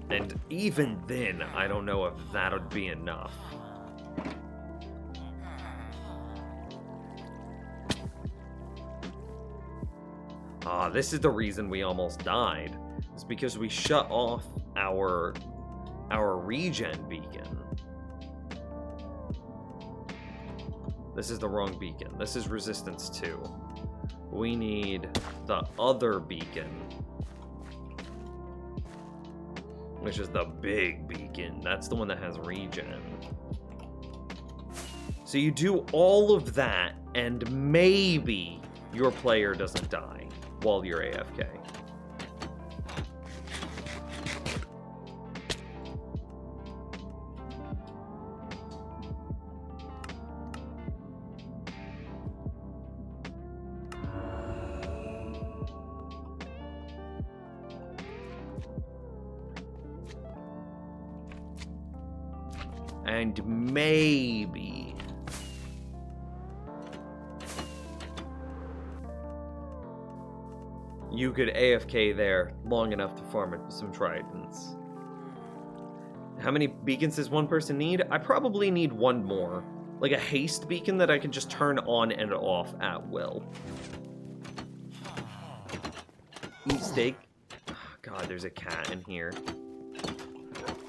And even then, I don't know if that would be enough. This is the reason we almost died. It's because we shut off our regen beacon. This is the wrong beacon. This is resistance 2. We need the other beacon, which is the big beacon. That's the one that has regen. So you do all of that, and maybe your player doesn't die while you're AFK. And maybe you could AFK there long enough to farm some tridents. How many beacons does one person need? I probably need one more. Like a haste beacon that I can just turn on and off at will. Eat steak. Oh, God, there's a cat in here.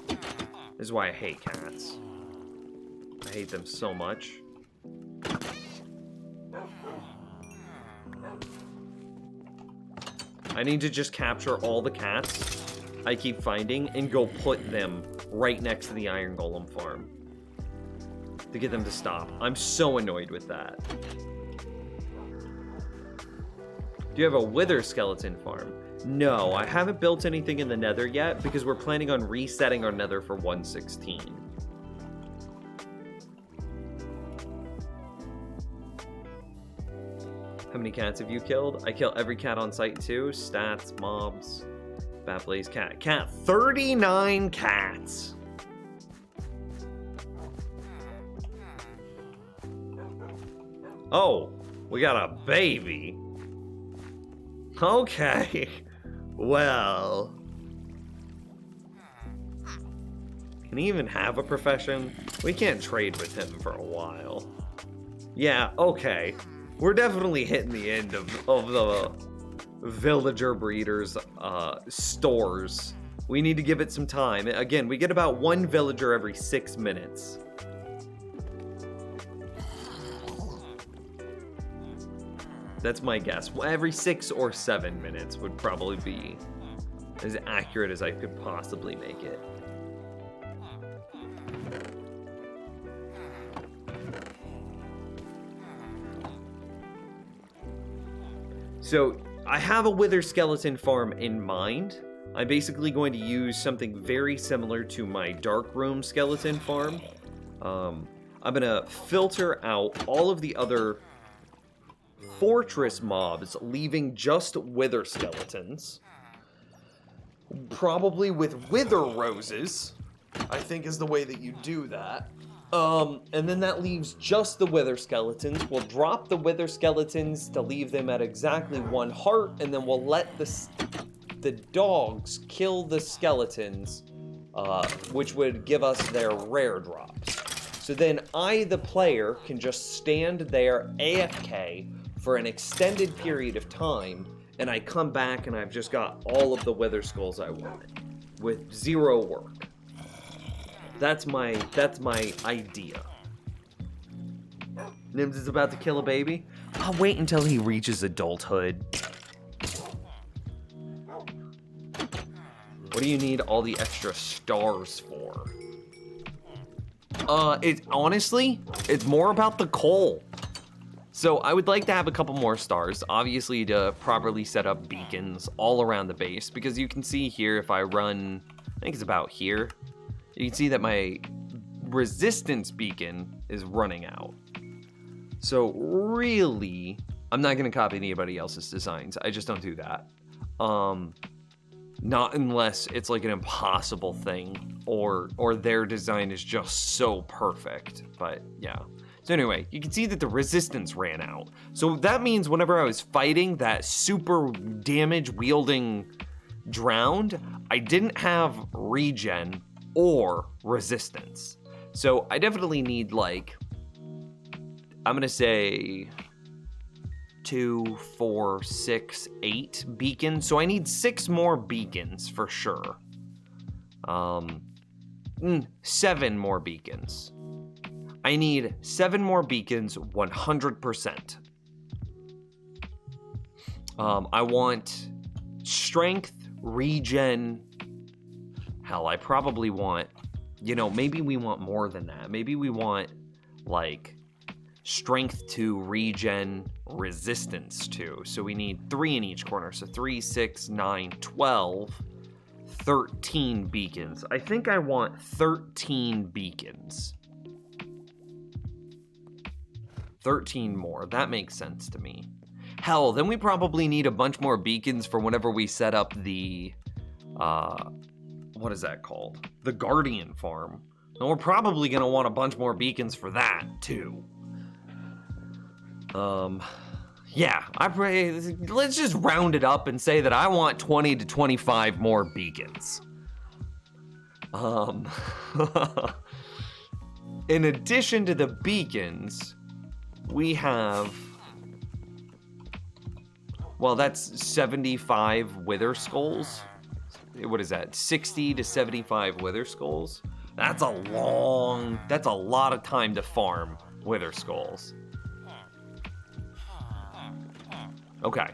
This is why I hate cats. I hate them so much. I need to just capture all the cats I keep finding and go put them right next to the Iron Golem farm to get them to stop. I'm so annoyed with that. Do you have a Wither skeleton farm? No, I haven't built anything in the Nether yet because we're planning on resetting our Nether for 116. How many cats have you killed? I kill every cat on site too. Stats, mobs, Batblaze cat. 39 cats. Oh, we got a baby. Okay. Well. Can he even have a profession? We can't trade with him for a while. Yeah, okay. We're definitely hitting the end of the villager breeders stores. We need to give it some time. Again, we get about one villager every 6 minutes. That's my guess. Every 6 or 7 minutes would probably be as accurate as I could possibly make it. So I have a wither skeleton farm in mind. I'm basically going to use something very similar to my dark room skeleton farm. I'm gonna filter out all of the other fortress mobs, leaving just wither skeletons. Probably with wither roses, I think is the way that you do that. And then that leaves just the wither skeletons. We'll drop the wither skeletons to leave them at exactly 1 heart, and then we'll let the dogs kill the skeletons, which would give us their rare drops. So then I, the player, can just stand there AFK for an extended period of time, and I come back and I've just got all of the wither skulls I wanted with 0 work. That's my idea. Nims is about to kill a baby. I'll wait until he reaches adulthood. What do you need all the extra stars for? Honestly, it's more about the coal. So I would like to have a couple more stars, obviously to properly set up beacons all around the base, because you can see here if I run, I think it's about here, you can see that my resistance beacon is running out. So really, I'm not gonna copy anybody else's designs. I just don't do that. Not unless it's like an impossible thing or their design is just so perfect, but yeah. So anyway, you can see that the resistance ran out. So that means whenever I was fighting that super damage wielding drowned, I didn't have regen or resistance. So I definitely need like, I'm gonna say 2, 4, 6, 8 beacons. So I need 6 more beacons for sure. 7 more beacons. I need 7 more beacons, 100%. I want strength, regen. Hell, I probably want, maybe we want more than that. Maybe we want like strength 2, regen, resistance 2. So we need 3 in each corner. So 3, 6, 9, 12, 13 beacons. I think I want 13 beacons. 13 more. That makes sense to me. Hell, then we probably need a bunch more beacons for whenever we set up the, what is that called? The Guardian farm. And we're probably going to want a bunch more beacons for that, too. Yeah, let's just round it up and say that I want 20 to 25 more beacons. In addition to the beacons, we have, well, that's 75 wither skulls. What is that? 60 to 75 wither skulls. That's a lot of time to farm wither skulls. Okay,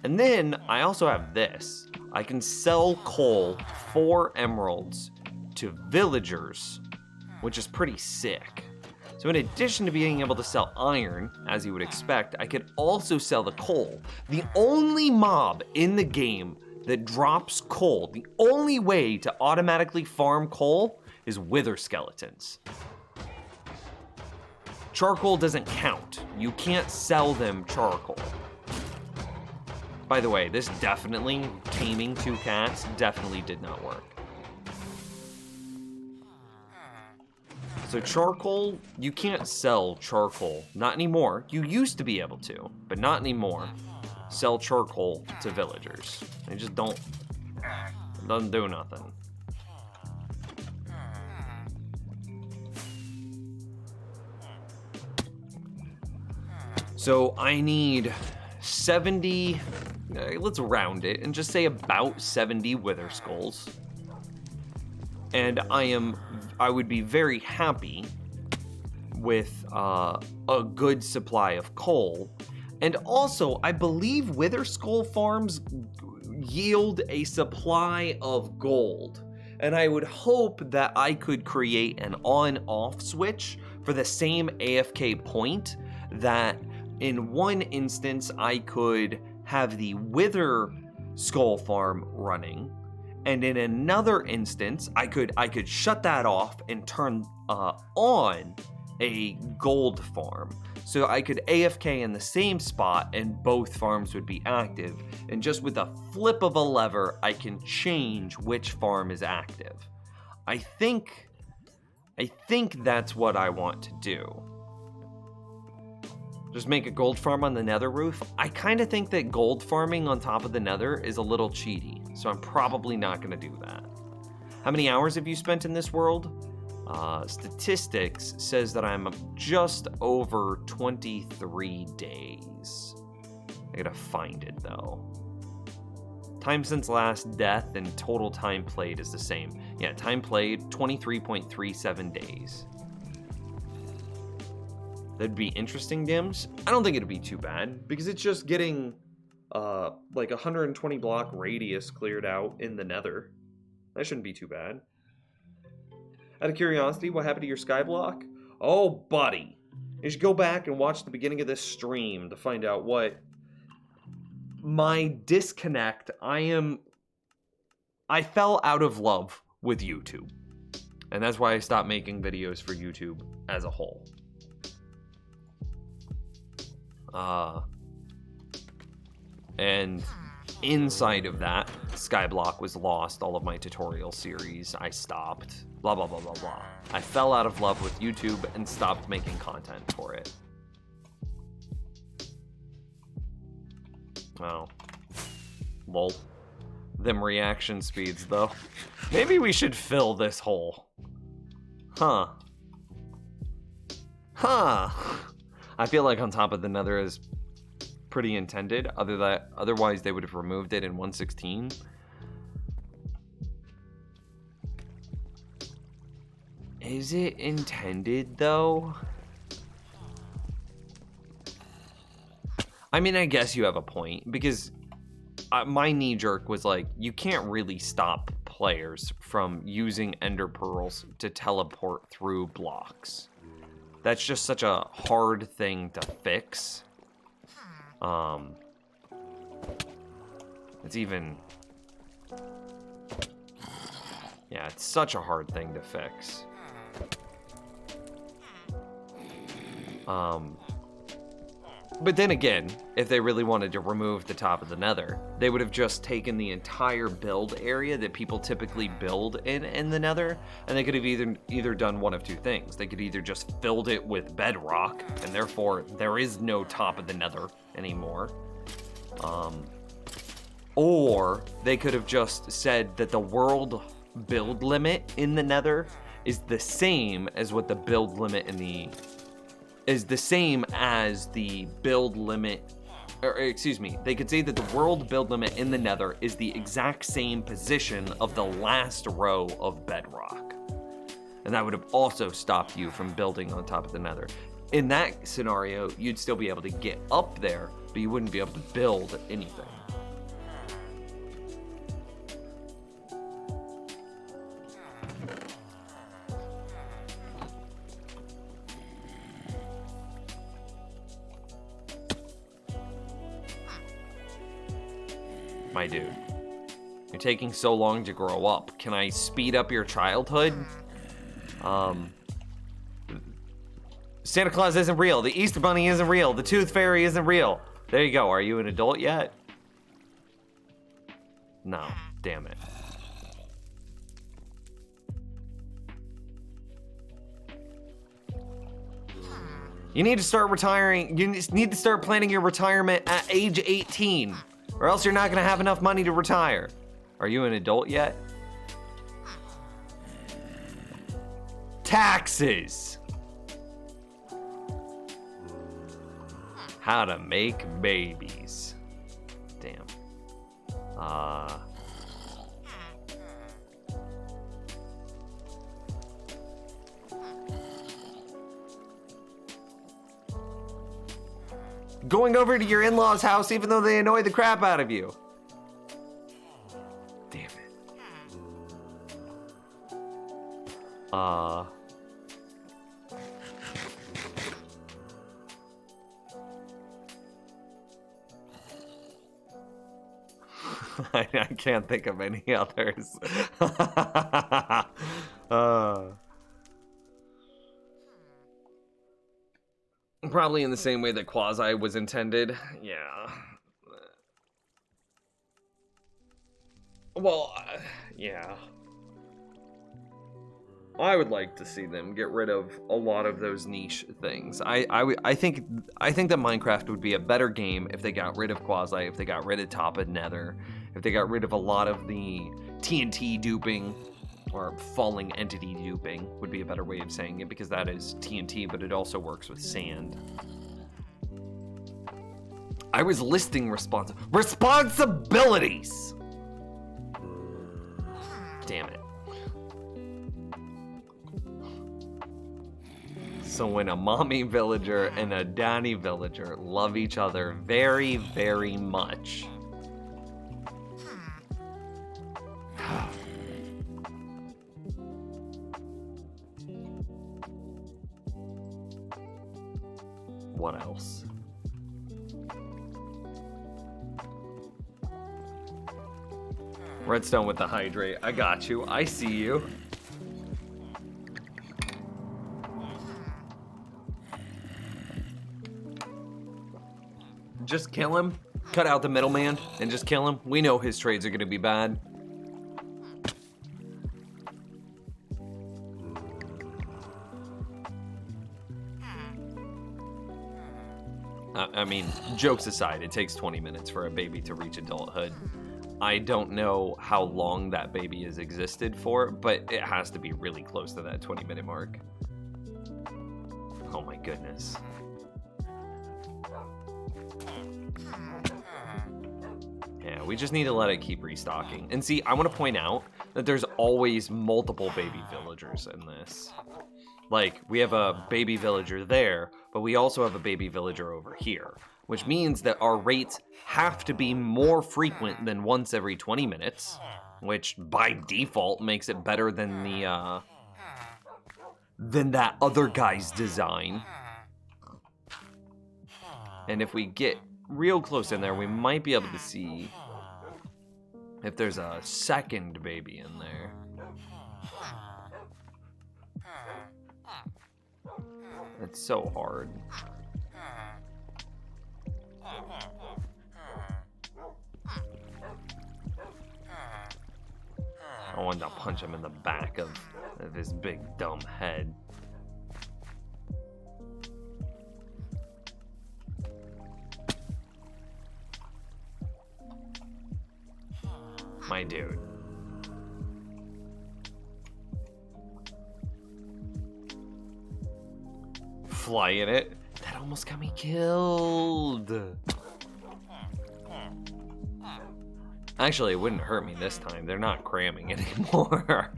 and then I also have this. I can sell coal 4 emeralds to villagers, which is pretty sick. So in addition to being able to sell iron, as you would expect, I could also sell the coal. The only mob in the game that drops coal, the only way to automatically farm coal is wither skeletons. Charcoal doesn't count. You can't sell them charcoal. By the way, this definitely, taming 2 cats, definitely did not work. So charcoal, you can't sell charcoal. Not anymore. You used to be able to, but not anymore. Sell charcoal to villagers. They just don't, it doesn't do nothing. So I need 70, let's round it and just say about 70 wither skulls. And I would be very happy with a good supply of coal. And also, I believe wither skull farms yield a supply of gold. And I would hope that I could create an on-off switch for the same AFK point, that in one instance I could have the Wither Skull Farm running, and in another instance, I could shut that off and turn on a gold farm. So I could AFK in the same spot and both farms would be active. And just with a flip of a lever, I can change which farm is active. I think that's what I want to do. Just make a gold farm on the nether roof. I kind of think that gold farming on top of the nether is a little cheaty, so I'm probably not going to do that. How many hours have you spent in this world? Statistics says that I'm just over 23 days. I gotta find it though. Time since last death and total time played is the same. Yeah, time played 23.37 days. That'd be interesting, Dims. I don't think it'd be too bad because it's just getting like 120 block radius cleared out in the nether. That shouldn't be too bad. Out of curiosity, what happened to your skyblock? Oh, buddy. You should go back and watch the beginning of this stream to find out what my disconnect. I fell out of love with YouTube. And that's why I stopped making videos for YouTube as a whole. And inside of that, Skyblock was lost, all of my tutorial series, I stopped, blah, blah, blah, blah, blah. I fell out of love with YouTube and stopped making content for it. Oh. Lol. Them reaction speeds, though. Maybe we should fill this hole. Huh. Huh. I feel like on top of the nether is pretty intended. Otherwise, they would have removed it in 1.16. Is it intended, though? I mean, I guess you have a point, because my knee-jerk was like, you can't really stop players from using ender pearls to teleport through blocks. That's just such a hard thing to fix. It's even... Yeah, it's such a hard thing to fix. But then again, if they really wanted to remove the top of the nether, they would have just taken the entire build area that people typically build in the nether, and they could have either done one of two things. They could either just filled it with bedrock, and therefore there is no top of the nether anymore. Or they could have just said that the world build limit in the nether is the same as what the build limit in the... is the same as the build limit, or excuse me, they could say that the world build limit in the nether is the exact same position of the last row of bedrock. And that would have also stopped you from building on top of the nether. In that scenario, you'd still be able to get up there, but you wouldn't be able to build anything. My dude, you're taking so long to grow up. Can I speed up your childhood? Santa Claus isn't real. The Easter Bunny isn't real. The Tooth Fairy isn't real. There you go. Are you an adult yet? No. Damn it. You need to start retiring. You need to start planning your retirement at age 18. Or else you're not gonna have enough money to retire. Are you an adult yet? Taxes. How to make babies. Damn. Going over to your in-laws' house even though they annoy the crap out of you. Damn it. I can't think of any others. Probably in the same way that Quasi was intended. Yeah. Well, yeah. I would like to see them get rid of a lot of those niche things. I think that Minecraft would be a better game if they got rid of Quasi, if they got rid of Top of Nether, if they got rid of a lot of the TNT duping, or falling entity duping would be a better way of saying it, because that is TNT, but it also works with sand. I was listing responsibilities! Damn it. So when a mommy villager and a daddy villager love each other very, very much. What else? Redstone with the hydrate. I got you. I see you. Just kill him. Cut out the middleman and just kill him. We know his trades are going to be bad. I mean, jokes aside, it takes 20 minutes for a baby to reach adulthood. I don't know how long that baby has existed for, but it has to be really close to that 20-minute mark. Oh my goodness. Yeah, we just need to let it keep restocking. And see, I want to point out that there's always multiple baby villagers in this. Like, we have a baby villager there, but we also have a baby villager over here, which means that our rates have to be more frequent than once every 20 minutes, which by default makes it better than the than that other guy's design. And if we get real close in there, we might be able to see if there's a second baby in there. It's so hard. I wanted to punch him in the back of his big dumb head. My dude. Fly in it. That almost got me killed. Actually, it wouldn't hurt me this time. They're not cramming anymore.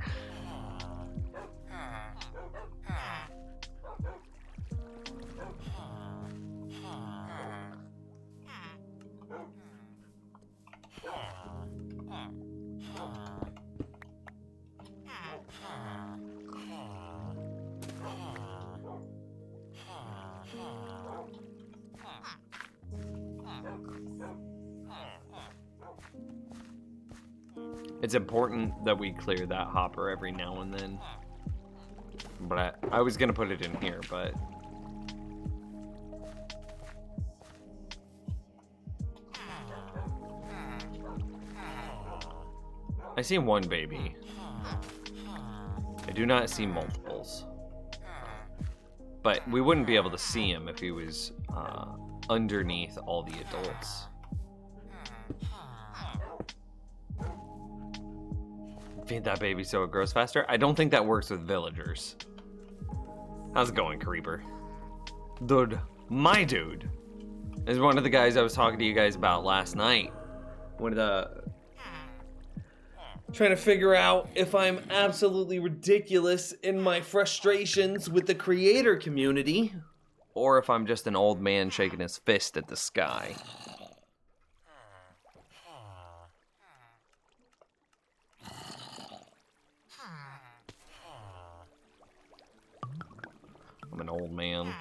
It's important that we clear that hopper every now and then. But I was gonna put it in here, but... I see one baby. I do not see multiples. But we wouldn't be able to see him if he was underneath all the adults. Feed that baby so it grows faster. I don't think that works with villagers. How's it going, Creeper? Dude, my dude is one of the guys I was talking to you guys about last night. One of the... Trying to figure out if I'm absolutely ridiculous in my frustrations with the creator community, or if I'm just an old man shaking his fist at the sky. I'm an old man.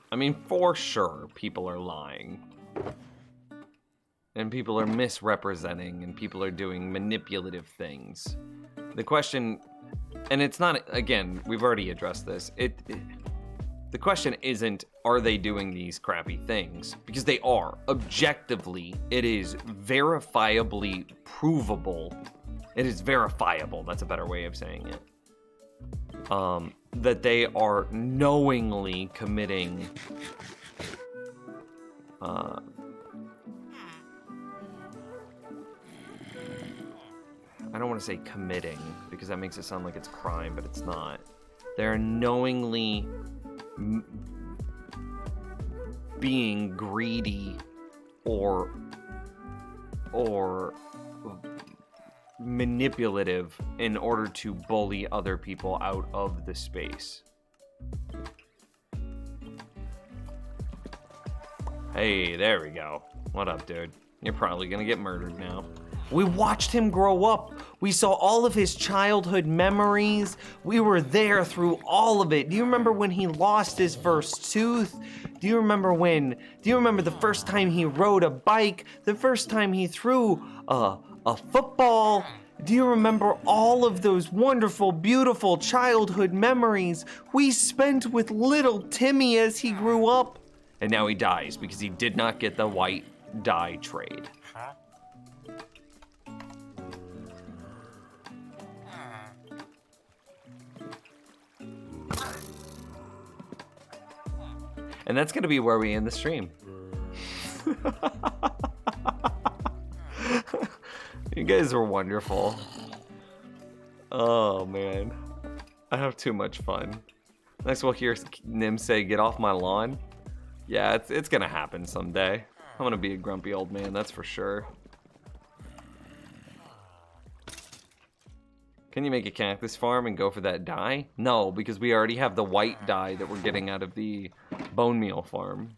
I mean, for sure, people are lying. and people are misrepresenting, and people are doing manipulative things. The question, and it's not, again, we've already addressed this. The question isn't, are they doing these crappy things? Because they are. Objectively, it is verifiably provable. It is verifiable, that's a better way of saying it. That they are knowingly committing I don't want to say committing, because that makes it sound like it's crime, but it's not. They're knowingly being greedy or manipulative in order to bully other people out of the space. Hey, there we go. What up, dude? You're probably gonna get murdered now. We watched him grow up. We saw all of his childhood memories. We were there through all of it. Do you remember when he lost his first tooth? Do you remember the first time he rode a bike? The first time he threw a football? Do you remember all of those wonderful, beautiful childhood memories we spent with little Timmy as he grew up? And now he dies because he did not get the white dye trade. And that's gonna be where we end the stream. You guys were wonderful. Oh man, I have too much fun. Next we'll hear Nim say, "Get off my lawn." Yeah, it's gonna happen someday. I'm gonna be a grumpy old man, that's for sure. Can you make a cactus farm and go for that dye? No, because we already have the white dye that we're getting out of the bone meal farm.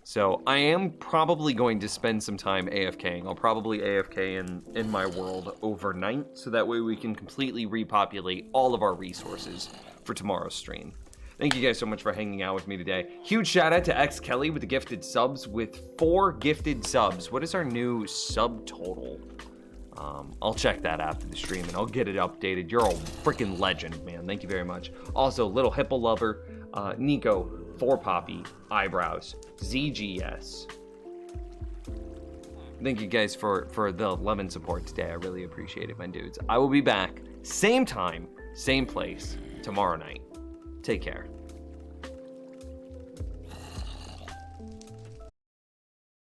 So I am probably going to spend some time AFKing. I'll probably AFK in my world overnight, so that way we can completely repopulate all of our resources for tomorrow's stream. Thank you guys so much for hanging out with me today. Huge shout out to X Kelly with the gifted subs, with 4 gifted subs. What is our new sub total? I'll check that after the stream and I'll get it updated. You're a freaking legend, man. Thank you very much. Also, Little Hippo Lover, Nico, 4Poppy, Eyebrows, ZGS. Thank you guys for the lemon support today. I really appreciate it, my dudes. I will be back, same time, same place, tomorrow night. Take care.